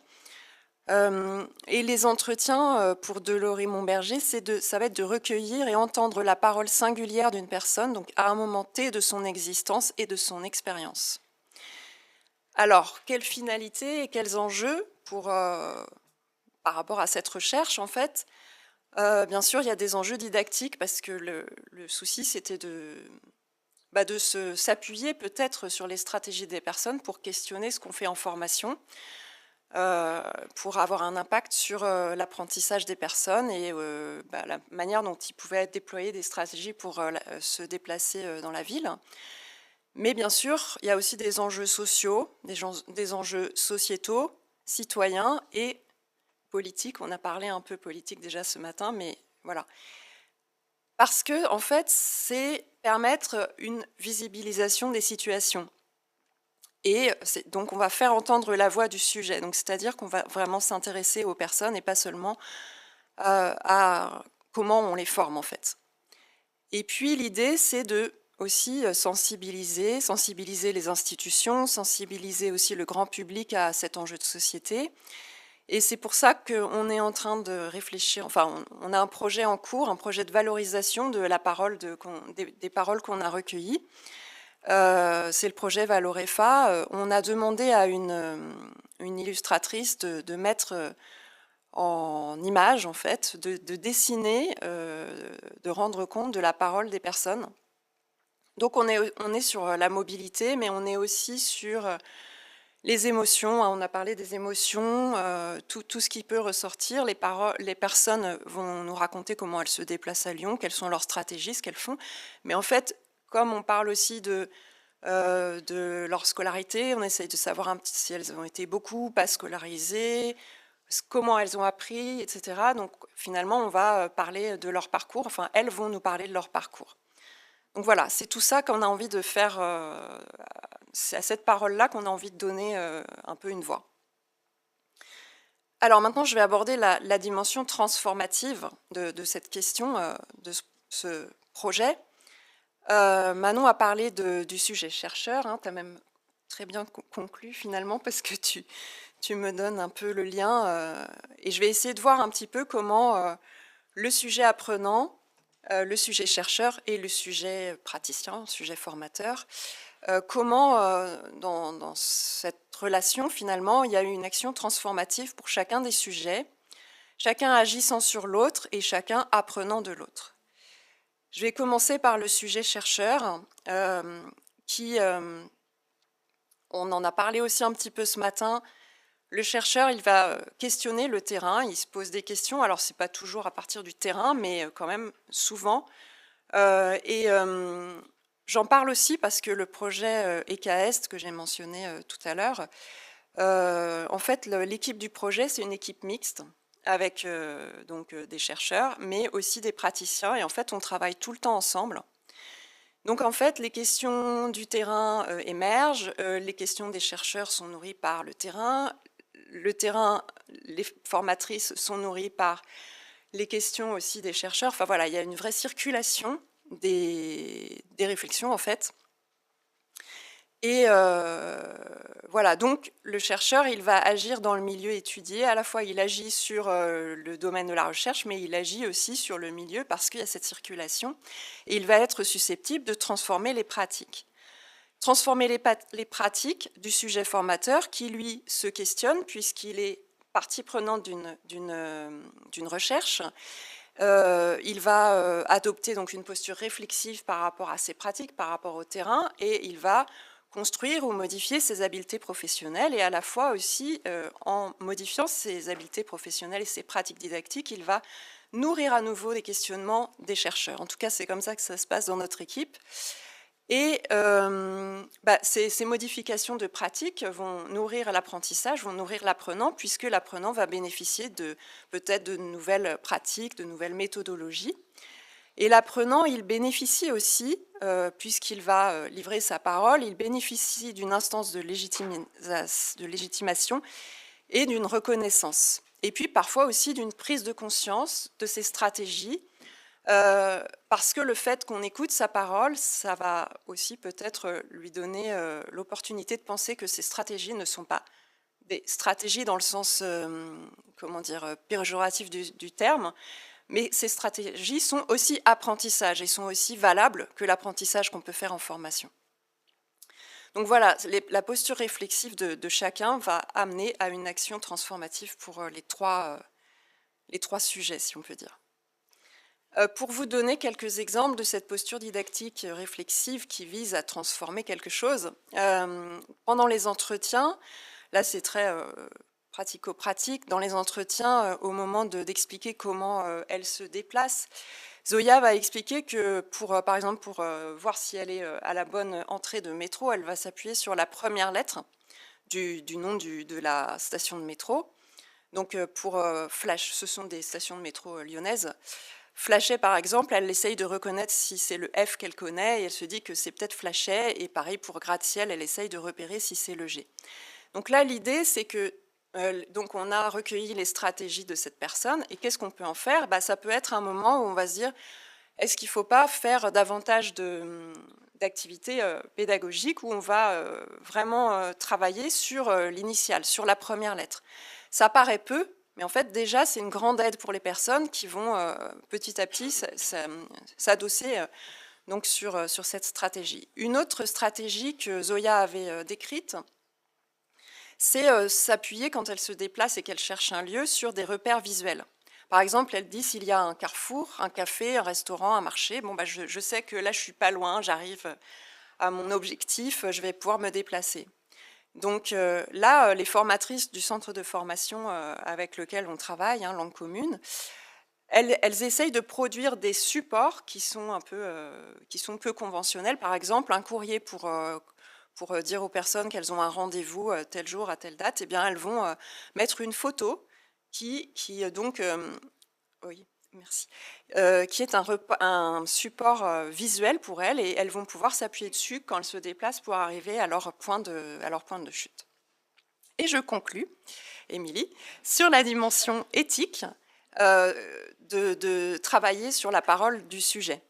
Et les entretiens, pour Delory Montberger, ça va être de recueillir et entendre la parole singulière d'une personne, donc à un moment T de son existence et de son expérience. Alors, quelle finalité et quels enjeux par rapport à cette recherche, en fait? Bien sûr, il y a des enjeux didactiques parce que le souci, c'était de s'appuyer peut-être sur les stratégies des personnes pour questionner ce qu'on fait en formation, pour avoir un impact sur l'apprentissage des personnes et la manière dont ils pouvaient déployer des stratégies pour se déplacer dans la ville. Mais bien sûr, il y a aussi des enjeux sociaux, des enjeux sociétaux, citoyens et politique. On a parlé un peu politique déjà ce matin, mais voilà. Parce que, en fait, c'est permettre une visibilisation des situations. Et donc, on va faire entendre la voix du sujet. Donc, c'est-à-dire qu'on va vraiment s'intéresser aux personnes et pas seulement à comment on les forme, en fait. Et puis, l'idée, c'est de aussi sensibiliser les institutions, sensibiliser aussi le grand public à cet enjeu de société. Et c'est pour ça qu'on est en train de réfléchir, enfin on a un projet en cours, un projet de valorisation de la parole, des paroles qu'on a recueillies. C'est le projet Valorefa. On a demandé à une illustratrice de mettre en image, en fait, de dessiner, de rendre compte de la parole des personnes. Donc on est sur la mobilité, mais on est aussi sur les émotions. On a parlé des émotions, tout ce qui peut ressortir. Les personnes vont nous raconter comment elles se déplacent à Lyon, quelles sont leurs stratégies, ce qu'elles font. Mais en fait, comme on parle aussi de leur scolarité, on essaye de savoir un petit si elles ont été beaucoup pas scolarisées, comment elles ont appris, etc. Donc finalement, on va parler de leur parcours, enfin elles vont nous parler de leur parcours. Donc voilà, c'est tout ça qu'on a envie de faire, c'est à cette parole-là qu'on a envie de donner un peu une voix. Alors maintenant, je vais aborder la dimension transformative de cette question, de ce projet. Manon a parlé du sujet chercheur, hein, tu as même très bien conclu finalement, parce que tu me donnes un peu le lien, et je vais essayer de voir un petit peu comment le sujet apprenant, le sujet chercheur et le sujet praticien, le sujet formateur, comment dans cette relation finalement il y a eu une action transformative pour chacun des sujets, chacun agissant sur l'autre et chacun apprenant de l'autre. Je vais commencer par le sujet chercheur, on en a parlé aussi un petit peu ce matin. Le chercheur, il va questionner le terrain, il se pose des questions. Alors, ce n'est pas toujours à partir du terrain, mais quand même souvent. J'en parle aussi parce que le projet EKAEST, que j'ai mentionné tout à l'heure, en fait, l'équipe du projet, c'est une équipe mixte avec donc des chercheurs, mais aussi des praticiens. Et en fait, on travaille tout le temps ensemble. Donc en fait, les questions du terrain émergent, les questions des chercheurs sont nourries par le terrain, les formatrices sont nourries par les questions aussi des chercheurs. Enfin voilà, il y a une vraie circulation des réflexions en fait. Et voilà, donc le chercheur, il va agir dans le milieu étudié. À la fois, il agit sur le domaine de la recherche, mais il agit aussi sur le milieu parce qu'il y a cette circulation. Et il va être susceptible de transformer les pratiques. Transformer les pratiques du sujet formateur qui, lui, se questionne puisqu'il est partie prenante d'une recherche. Il va adopter donc une posture réflexive par rapport à ses pratiques, par rapport au terrain, et il va construire ou modifier ses habiletés professionnelles, et à la fois aussi, en modifiant ses habiletés professionnelles et ses pratiques didactiques, il va nourrir à nouveau les questionnements des chercheurs. En tout cas, c'est comme ça que ça se passe dans notre équipe. Et ces modifications de pratiques vont nourrir l'apprentissage, vont nourrir l'apprenant, puisque l'apprenant va bénéficier peut-être de nouvelles pratiques, de nouvelles méthodologies. Et l'apprenant, il bénéficie aussi, puisqu'il va livrer sa parole, il bénéficie d'une instance de légitimation et d'une reconnaissance. Et puis parfois aussi d'une prise de conscience de ses stratégies, parce que le fait qu'on écoute sa parole, ça va aussi peut-être lui donner l'opportunité de penser que ces stratégies ne sont pas des stratégies dans le sens, comment dire, péjoratif du terme, mais ces stratégies sont aussi apprentissage et sont aussi valables que l'apprentissage qu'on peut faire en formation. Donc voilà, la posture réflexive de chacun va amener à une action transformative pour les trois sujets, si on peut dire. Pour vous donner quelques exemples de cette posture didactique réflexive qui vise à transformer quelque chose, pendant les entretiens, là c'est très pratico-pratique, dans les entretiens, au moment d'expliquer comment elle se déplace, Zoya va expliquer que, par exemple, pour voir si elle est à la bonne entrée de métro, elle va s'appuyer sur la première lettre du nom de la station de métro. Donc pour Flash, ce sont des stations de métro lyonnaises. Flachet, par exemple, elle essaye de reconnaître si c'est le F qu'elle connaît et elle se dit que c'est peut-être Flachet. Et pareil pour gratte-ciel, elle essaye de repérer si c'est le G. Donc là, l'idée, c'est que donc on a recueilli les stratégies de cette personne et qu'est-ce qu'on peut en faire? Ça peut être un moment où on va se dire, est-ce qu'il ne faut pas faire davantage d'activités pédagogiques où on va vraiment travailler sur l'initiale, sur la première lettre? Ça paraît peu, mais en fait, déjà, c'est une grande aide pour les personnes qui vont petit à petit s'adosser donc sur cette stratégie. Une autre stratégie que Zoya avait décrite, c'est s'appuyer quand elle se déplace et qu'elle cherche un lieu sur des repères visuels. Par exemple, elle dit s'il y a un carrefour, un café, un restaurant, un marché, bon, bah, je sais que là, je suis pas loin, j'arrive à mon objectif, je vais pouvoir me déplacer. Donc là, les formatrices du centre de formation avec lequel on travaille, hein, Langue commune, elles essayent de produire des supports qui sont peu conventionnels. Par exemple, un courrier pour dire aux personnes qu'elles ont un rendez-vous tel jour à telle date. Eh bien, elles vont mettre une photo qui donc, oui, merci, qui est un support visuel pour elles, et elles vont pouvoir s'appuyer dessus quand elles se déplacent pour arriver à leur point de chute. Et je conclus, Émilie, sur la dimension éthique de travailler sur la parole du sujet.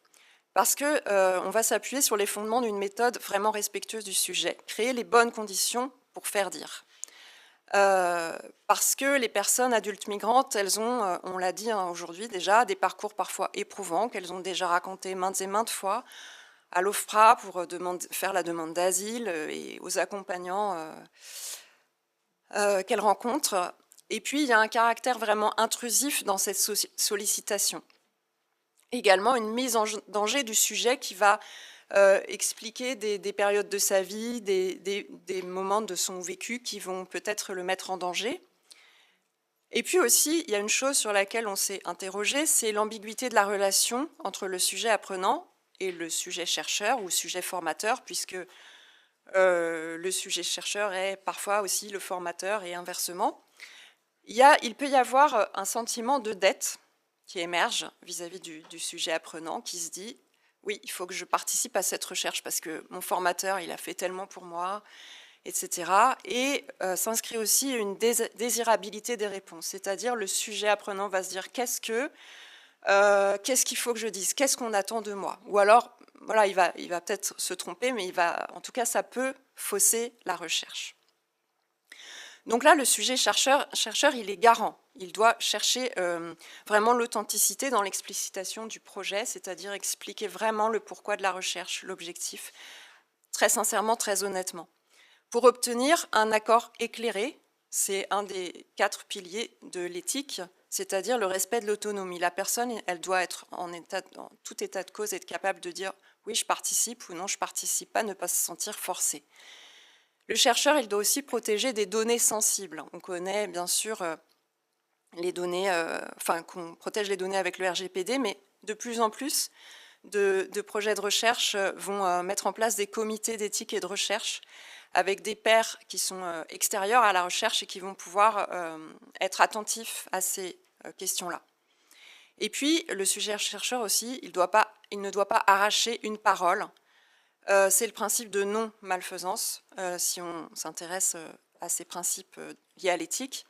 Parce qu'on va s'appuyer sur les fondements d'une méthode vraiment respectueuse du sujet, créer les bonnes conditions pour faire dire. Parce que les personnes adultes migrantes, elles ont, on l'a dit hein, aujourd'hui déjà, des parcours parfois éprouvants qu'elles ont déjà racontés maintes et maintes fois à l'OFPRA pour faire la demande d'asile et aux accompagnants qu'elles rencontrent. Et puis, il y a un caractère vraiment intrusif dans cette sollicitation. Également, une mise en danger du sujet qui va expliquer des périodes de sa vie, des moments de son vécu qui vont peut-être le mettre en danger. Et puis aussi, il y a une chose sur laquelle on s'est interrogé, c'est l'ambiguïté de la relation entre le sujet apprenant et le sujet chercheur ou sujet formateur, puisque le sujet chercheur est parfois aussi le formateur et inversement. Il peut y avoir un sentiment de dette qui émerge vis-à-vis du sujet apprenant, qui se dit « oui, il faut que je participe à cette recherche parce que mon formateur, il a fait tellement pour moi », etc. Et s'inscrit aussi une désirabilité des réponses, c'est-à-dire le sujet apprenant va se dire « qu'est-ce qu'il faut que je dise ? Qu'est-ce qu'on attend de moi ?» Ou alors, voilà, il va peut-être se tromper, mais en tout cas, ça peut fausser la recherche. Donc là, le sujet chercheur, il est garant. Il doit chercher vraiment l'authenticité dans l'explicitation du projet, c'est-à-dire expliquer vraiment le pourquoi de la recherche, l'objectif, très sincèrement, très honnêtement. Pour obtenir un accord éclairé, c'est un des 4 piliers de l'éthique, c'est-à-dire le respect de l'autonomie. La personne, elle doit être en tout état de cause, être capable de dire « oui, je participe » ou « non, je ne participe pas », ne pas se sentir forcé. Le chercheur, il doit aussi protéger des données sensibles. On connaît bien sûr les données, qu'on protège les données avec le RGPD, mais de plus en plus de projets de recherche vont mettre en place des comités d'éthique et de recherche avec des pairs qui sont extérieurs à la recherche et qui vont pouvoir être attentifs à ces questions-là. Et puis, le sujet chercheur aussi, il ne doit pas arracher une parole. C'est le principe de non-malfaisance, si on s'intéresse à ces principes liés à l'éthique.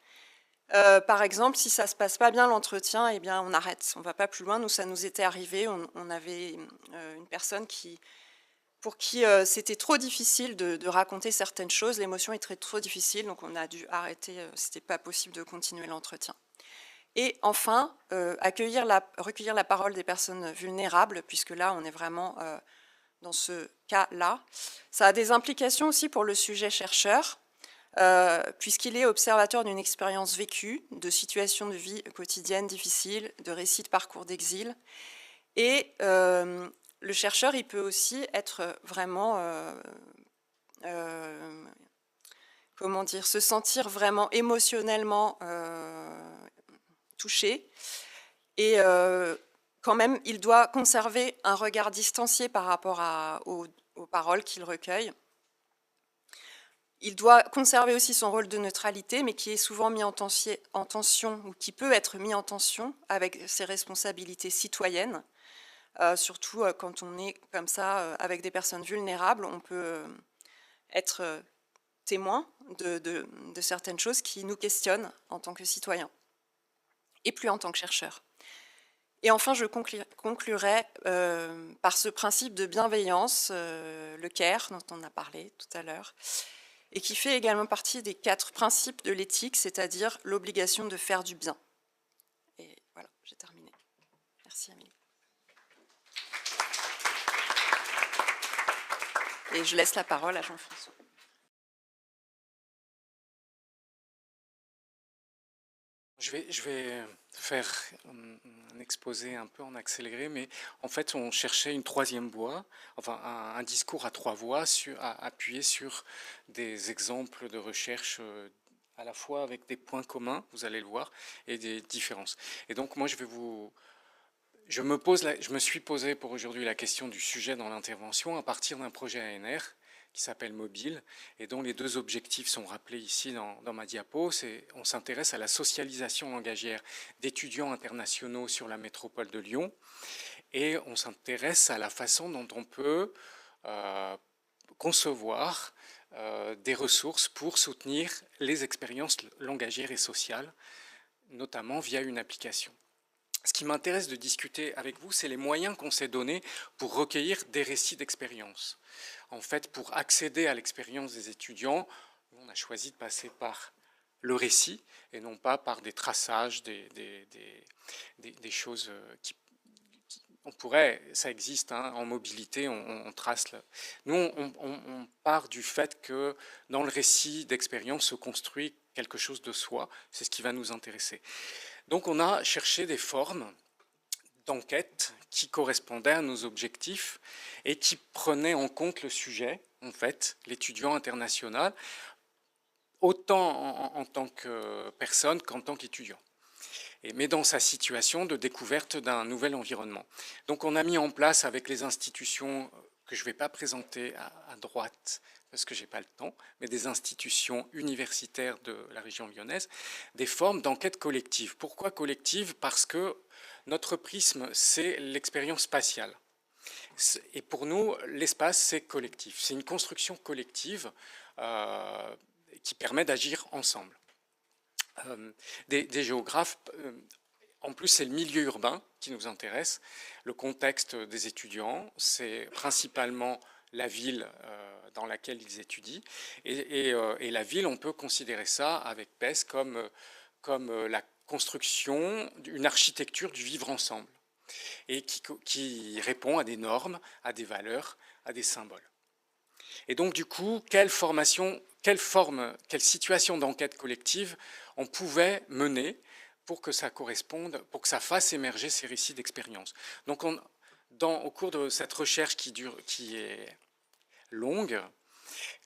Par exemple, si ça ne se passe pas bien l'entretien, eh bien, on arrête, on ne va pas plus loin. Nous, ça nous était arrivé, on avait une personne pour qui c'était trop difficile de raconter certaines choses, l'émotion était trop difficile, donc on a dû arrêter, ce n'était pas possible de continuer l'entretien. Et enfin, recueillir la parole des personnes vulnérables, puisque là, on est vraiment dans ce cas-là. Ça a des implications aussi pour le sujet chercheur, puisqu'il est observateur d'une expérience vécue, de situations de vie quotidienne difficiles, de récits de parcours d'exil. Et le chercheur, il peut aussi être vraiment, comment dire, se sentir vraiment émotionnellement touché. Et quand même, il doit conserver un regard distancié par rapport aux paroles qu'il recueille. Il doit conserver aussi son rôle de neutralité, mais qui est souvent mis en tension, ou qui peut être mis en tension avec ses responsabilités citoyennes. Surtout quand on est comme ça avec des personnes vulnérables, on peut être témoin de certaines choses qui nous questionnent en tant que citoyens, et plus en tant que chercheurs. Et enfin, je conclurai par ce principe de bienveillance, le care dont on a parlé tout à l'heure, et qui fait également partie des 4 principes de l'éthique, c'est-à-dire l'obligation de faire du bien. Et voilà, j'ai terminé. Merci Amélie. Et je laisse la parole à Jean-François. Je vais faire un exposé un peu en accéléré, mais en fait, on cherchait une troisième voie, enfin un discours à 3 voies, appuyé sur des exemples de recherche à la fois avec des points communs, vous allez le voir, et des différences. Et donc, moi, je me suis posé pour aujourd'hui la question du sujet dans l'intervention à partir d'un projet ANR qui s'appelle Mobile et dont les 2 objectifs sont rappelés ici dans ma diapo. On s'intéresse à la socialisation langagière d'étudiants internationaux sur la métropole de Lyon et on s'intéresse à la façon dont on peut concevoir des ressources pour soutenir les expériences langagières et sociales, notamment via une application. Ce qui m'intéresse de discuter avec vous, c'est les moyens qu'on s'est donnés pour recueillir des récits d'expérience. En fait, pour accéder à l'expérience des étudiants, on a choisi de passer par le récit et non pas par des traçages, des choses qui on pourrait, ça existe hein, en mobilité, on trace. Nous, on part du fait que dans le récit d'expérience se construit quelque chose de soi. C'est ce qui va nous intéresser. Donc, on a cherché des formes d'enquête qui correspondaient à nos objectifs et qui prenaient en compte le sujet, en fait, l'étudiant international, autant en tant que personne qu'en tant qu'étudiant. Mais dans sa situation de découverte d'un nouvel environnement. Donc on a mis en place avec les institutions que je ne vais pas présenter à droite parce que je n'ai pas le temps, mais des institutions universitaires de la région lyonnaise, des formes d'enquête collective. Pourquoi collective? Parce que notre prisme, c'est l'expérience spatiale. Et pour nous, l'espace, c'est collectif. C'est une construction collective qui permet d'agir ensemble. Des géographes, en plus c'est le milieu urbain qui nous intéresse, le contexte des étudiants, c'est principalement la ville dans laquelle ils étudient, et la ville, on peut considérer ça avec PES comme la construction d'une architecture du vivre ensemble, et qui répond à des normes, à des valeurs, à des symboles. Et donc, du coup, quelle situation d'enquête collective on pouvait mener pour que ça corresponde, pour que ça fasse émerger ces récits d'expérience. Donc, au cours de cette recherche qui est longue,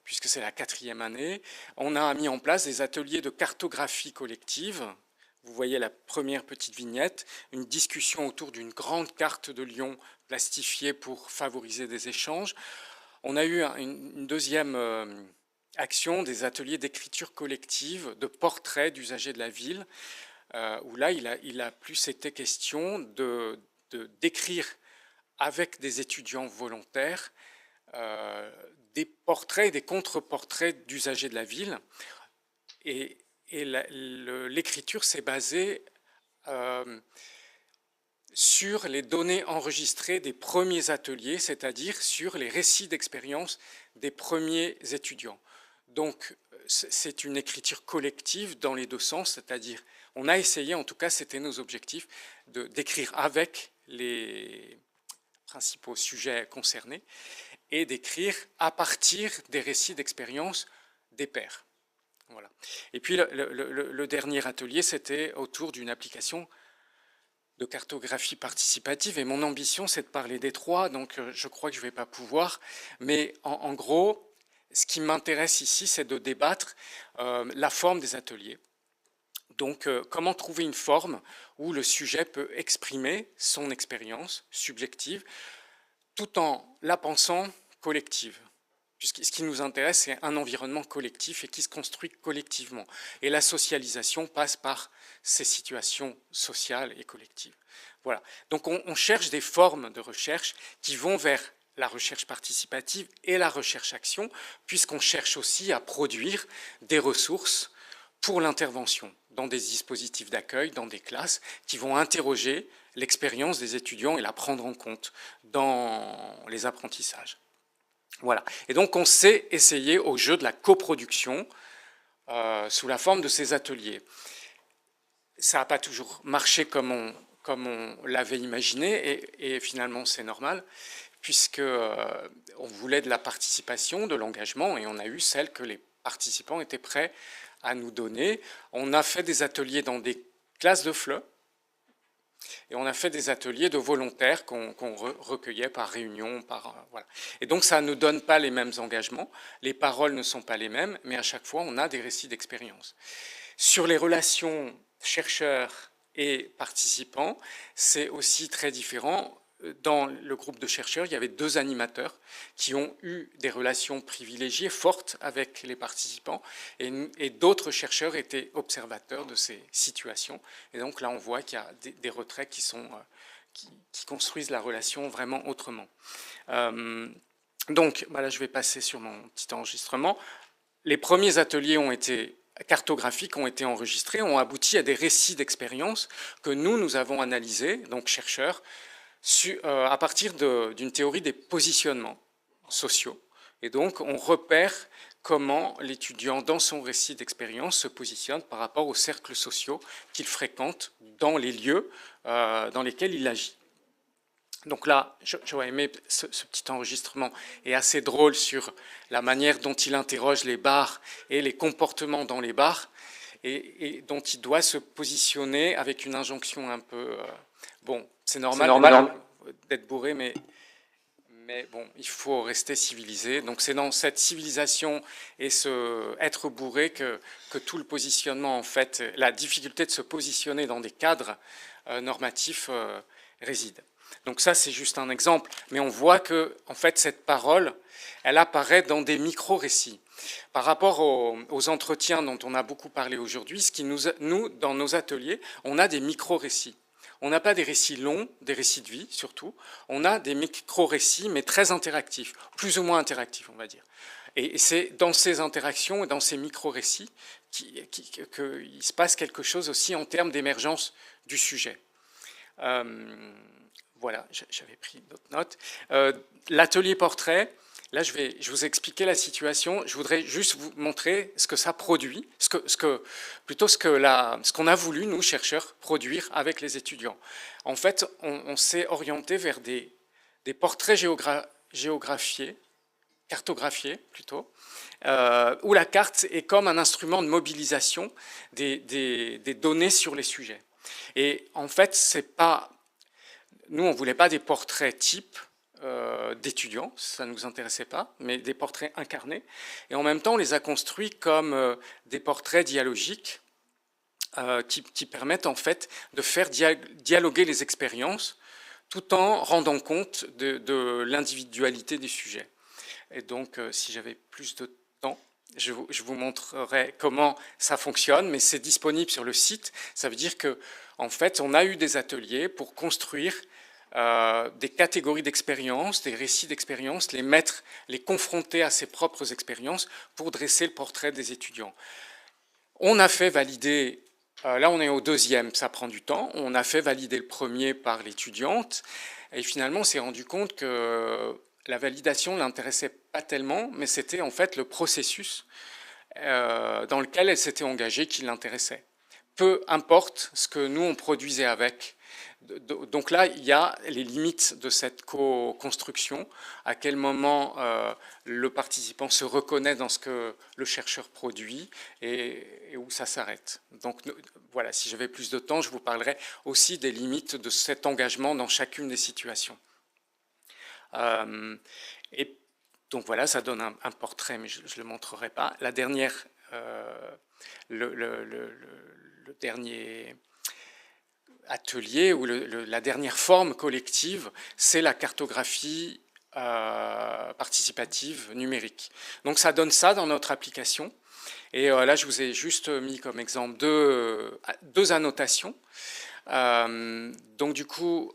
puisque c'est la 4e année, on a mis en place des ateliers de cartographie collective. Vous voyez la première petite vignette, une discussion autour d'une grande carte de Lyon plastifiée pour favoriser des échanges. On a eu une deuxième action, des ateliers d'écriture collective, de portraits d'usagers de la ville, où là, il a plus été question d'écrire avec des étudiants volontaires des portraits et des contre-portraits d'usagers de la ville. Et l'écriture s'est basée sur les données enregistrées des premiers ateliers, c'est-à-dire sur les récits d'expérience des premiers étudiants. Donc, c'est une écriture collective dans les 2 sens, c'est-à-dire, on a essayé, en tout cas, c'était nos objectifs, d'écrire avec les principaux sujets concernés et d'écrire à partir des récits d'expérience des pairs. Voilà. Et puis, le dernier atelier, c'était autour d'une application de cartographie participative, et mon ambition, c'est de parler des 3, donc je crois que je ne vais pas pouvoir, mais en gros, ce qui m'intéresse ici, c'est de débattre la forme des ateliers. Donc, comment trouver une forme où le sujet peut exprimer son expérience subjective tout en la pensant collective. Puisque ce qui nous intéresse, c'est un environnement collectif et qui se construit collectivement. Et la socialisation passe par ces situations sociales et collectives. Voilà. Donc, on cherche des formes de recherche qui vont vers la recherche participative et la recherche-action, puisqu'on cherche aussi à produire des ressources pour l'intervention dans des dispositifs d'accueil, dans des classes, qui vont interroger l'expérience des étudiants et la prendre en compte dans les apprentissages. Voilà. Et donc, on s'est essayé au jeu de la coproduction sous la forme de ces ateliers. Ça n'a pas toujours marché comme on l'avait imaginé, et finalement, c'est normal, puisque on voulait de la participation, de l'engagement, et on a eu celle que les participants étaient prêts à nous donner. On a fait des ateliers dans des classes de FLE, et on a fait des ateliers de volontaires qu'on recueillait par réunion. Voilà. Et donc ça ne donne pas les mêmes engagements, les paroles ne sont pas les mêmes, mais à chaque fois on a des récits d'expérience. Sur les relations chercheurs et participants, c'est aussi très différent. Dans le groupe de chercheurs, il y avait 2 animateurs qui ont eu des relations privilégiées, fortes avec les participants, et d'autres chercheurs étaient observateurs de ces situations. Et donc là, on voit qu'il y a des retraits qui construisent la relation vraiment autrement. Donc, là, je vais passer sur mon petit enregistrement. Les premiers ateliers cartographiques ont été enregistrés, ont abouti à des récits d'expérience que nous avons analysés, donc chercheurs, à partir d'une théorie des positionnements sociaux. Et donc, on repère comment l'étudiant, dans son récit d'expérience, se positionne par rapport aux cercles sociaux qu'il fréquente dans les lieux dans lesquels il agit. Donc là, j'aurais aimé, ce petit enregistrement est assez drôle sur la manière dont il interroge les bars et les comportements dans les bars, et dont il doit se positionner avec une injonction un peu... bon, c'est normal d'être bourré, mais bon, il faut rester civilisé. Donc c'est dans cette civilisation et être bourré que tout le positionnement, en fait, la difficulté de se positionner dans des cadres normatifs réside. Donc ça, c'est juste un exemple, mais on voit que, en fait, cette parole, elle apparaît dans des micro-récits. Par rapport aux entretiens dont on a beaucoup parlé aujourd'hui, nous, dans nos ateliers, on a des micro-récits. On n'a pas des récits longs, des récits de vie surtout, on a des micro-récits, mais très interactifs, plus ou moins interactifs, on va dire. Et c'est dans ces interactions et dans ces micro-récits qu'il se passe quelque chose aussi en termes d'émergence du sujet. Voilà, j'avais pris d'autres notes. L'atelier portrait, là je vous ai expliqué la situation, je voudrais juste vous montrer ce que ça produit, plutôt ce qu'on a voulu, nous, chercheurs, produire avec les étudiants. En fait, on s'est orienté vers des portraits géographiés, cartographiés plutôt, où la carte est comme un instrument de mobilisation des données sur les sujets. Et en fait, c'est pas... Nous, on ne voulait pas des portraits types d'étudiants, ça ne nous intéressait pas, mais des portraits incarnés. Et en même temps, on les a construits comme des portraits dialogiques qui permettent en fait de faire dialoguer les expériences tout en rendant compte de l'individualité des sujets. Et donc, si j'avais plus de temps, je vous montrerai comment ça fonctionne, mais c'est disponible sur le site. Ça veut dire que, en fait, on a eu des ateliers pour construire des catégories d'expériences, des récits d'expériences, les confronter à ses propres expériences pour dresser le portrait des étudiants. On a fait valider, là on est au 2e, ça prend du temps, on a fait valider le premier par l'étudiante, et finalement on s'est rendu compte que la validation ne l'intéressait pas tellement, mais c'était en fait le processus dans lequel elle s'était engagée qui l'intéressait. Peu importe ce que nous on produisait avec. Donc là, il y a les limites de cette co-construction, à quel moment le participant se reconnaît dans ce que le chercheur produit et où ça s'arrête. Donc voilà, si j'avais plus de temps, je vous parlerai aussi des limites de cet engagement dans chacune des situations. Et donc voilà, ça donne un portrait, mais je ne le montrerai pas. La dernière, le dernier atelier ou la dernière forme collective, c'est la cartographie participative numérique. Donc ça donne ça dans notre application. Et là, je vous ai juste mis comme exemple deux annotations. Donc du coup,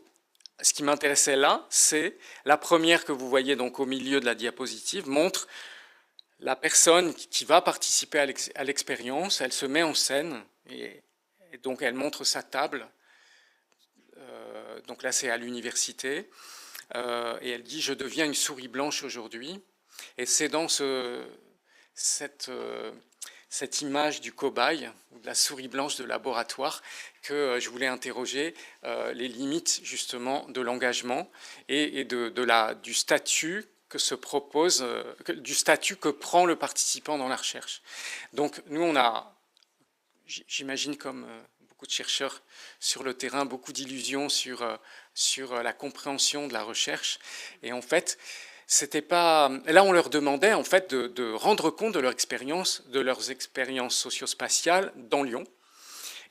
ce qui m'intéressait là, c'est la première que vous voyez donc au milieu de la diapositive, montre la personne qui va participer à l'expérience, elle se met en scène et donc elle montre sa table. Donc là, c'est à l'université. Et elle dit « Je deviens une souris blanche aujourd'hui ». Et c'est dans cette image du cobaye, ou de la souris blanche de laboratoire, que je voulais interroger les limites justement de l'engagement et du statut du statut que prend le participant dans la recherche. Donc nous, on a, j'imagine comme beaucoup de chercheurs sur le terrain, beaucoup d'illusions sur la compréhension de la recherche. Et en fait, c'était pas... Là, on leur demandait en fait de rendre compte de leurs expériences socio-spatiales dans Lyon,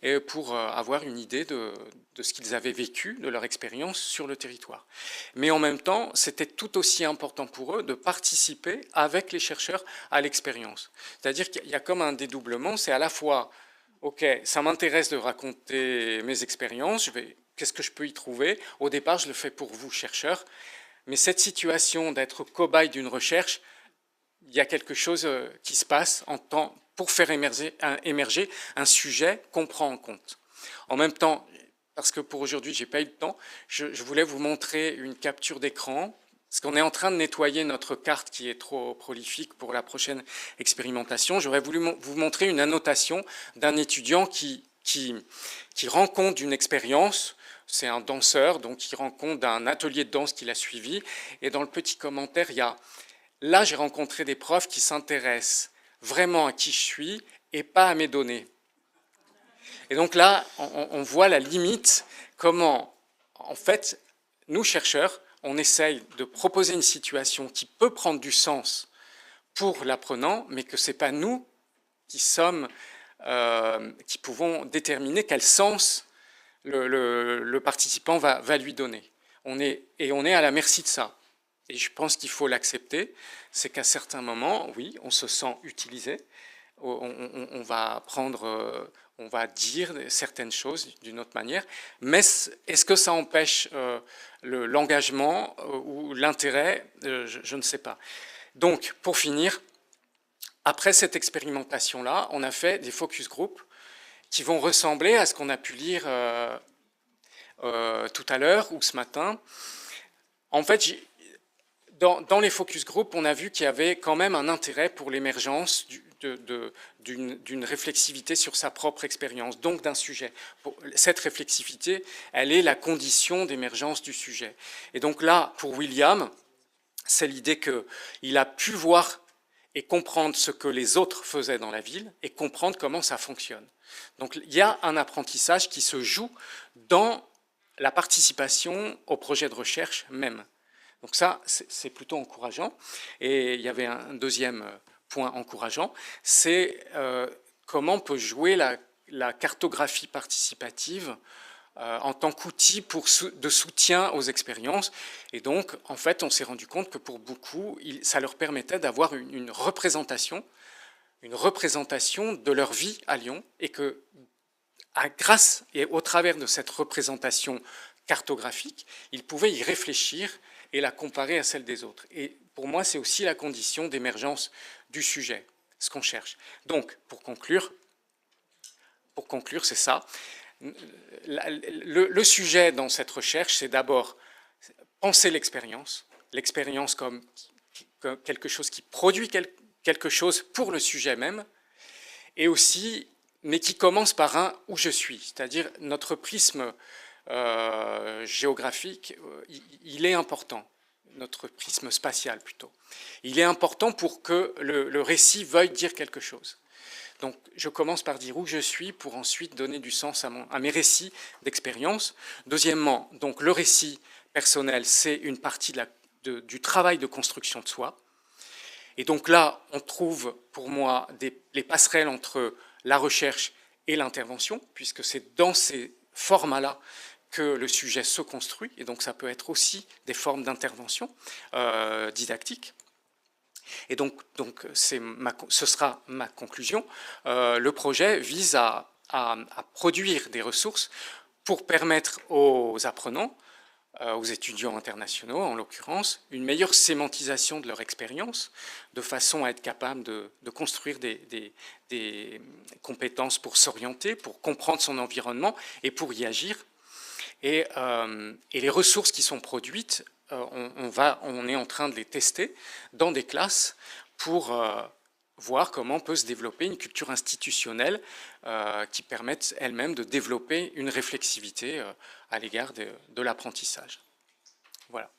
et pour avoir une idée de ce qu'ils avaient vécu, de leur expérience sur le territoire. Mais en même temps, c'était tout aussi important pour eux de participer avec les chercheurs à l'expérience. C'est-à-dire qu'il y a comme un dédoublement, c'est à la fois, ok, ça m'intéresse de raconter mes expériences, qu'est-ce que je peux y trouver? Au départ, je le fais pour vous, chercheurs, mais cette situation d'être cobaye d'une recherche, il y a quelque chose qui se passe pour faire émerger un sujet qu'on prend en compte. En même temps, parce que pour aujourd'hui, je n'ai pas eu le temps, je voulais vous montrer une capture d'écran, parce qu'on est en train de nettoyer notre carte qui est trop prolifique pour la prochaine expérimentation. J'aurais voulu vous montrer une annotation d'un étudiant qui rend compte d'une expérience. C'est un danseur, donc il rend compte d'un atelier de danse qu'il a suivi. Et dans le petit commentaire, il y a « Là, j'ai rencontré des profs qui s'intéressent vraiment à qui je suis et pas à mes données. » Et donc là, on voit la limite, comment, en fait, nous, chercheurs, on essaye de proposer une situation qui peut prendre du sens pour l'apprenant, mais que ce n'est pas nous qui pouvons déterminer quel sens le participant va lui donner. On est à la merci de ça. Et je pense qu'il faut l'accepter, c'est qu'à certains moments, oui, on se sent utilisé, on va dire certaines choses d'une autre manière, mais est-ce que ça empêche l'engagement ou l'intérêt? Je ne sais pas. Donc, pour finir, après cette expérimentation-là, on a fait des focus group qui vont ressembler à ce qu'on a pu lire tout à l'heure ou ce matin. En fait, dans les focus group, on a vu qu'il y avait quand même un intérêt pour l'émergence d'une réflexivité sur sa propre expérience, donc d'un sujet. Cette réflexivité, elle est la condition d'émergence du sujet. Et donc là, pour William, c'est l'idée qu'il a pu voir et comprendre ce que les autres faisaient dans la ville et comprendre comment ça fonctionne. Donc il y a un apprentissage qui se joue dans la participation au projet de recherche même. Donc ça, c'est plutôt encourageant. Et il y avait un deuxième point encourageant, c'est comment peut jouer la cartographie participative en tant qu'outil de soutien aux expériences. Et donc, en fait, on s'est rendu compte que pour beaucoup, ça leur permettait d'avoir une représentation de leur vie à Lyon, et que grâce et au travers de cette représentation cartographique, ils pouvaient y réfléchir et la comparer à celle des autres. Et pour moi, c'est aussi la condition d'émergence du sujet, ce qu'on cherche. Donc, pour conclure, c'est ça. Le sujet dans cette recherche, c'est d'abord penser l'expérience comme quelque chose qui produit quelque chose pour le sujet même, et aussi, mais qui commence par un « où je suis », c'est-à-dire notre prisme géographique, il est important, notre prisme spatial plutôt. Il est important pour que le récit veuille dire quelque chose. Donc je commence par dire où je suis pour ensuite donner du sens à mes récits d'expérience. Deuxièmement, donc le récit personnel, c'est une partie du travail de construction de soi. Et donc là, on trouve pour moi les passerelles entre la recherche et l'intervention, puisque c'est dans ces formats-là que le sujet se construit, et donc ça peut être aussi des formes d'intervention didactique. Et donc ce sera ma conclusion. Le projet vise à produire des ressources pour permettre aux apprenants, aux étudiants internationaux en l'occurrence, une meilleure sémantisation de leur expérience, de façon à être capable de construire des compétences pour s'orienter, pour comprendre son environnement et pour y agir. Et les ressources qui sont produites on est en train de les tester dans des classes pour voir comment peut se développer une culture institutionnelle qui permette elle-même de développer une réflexivité à l'égard de l'apprentissage. Voilà.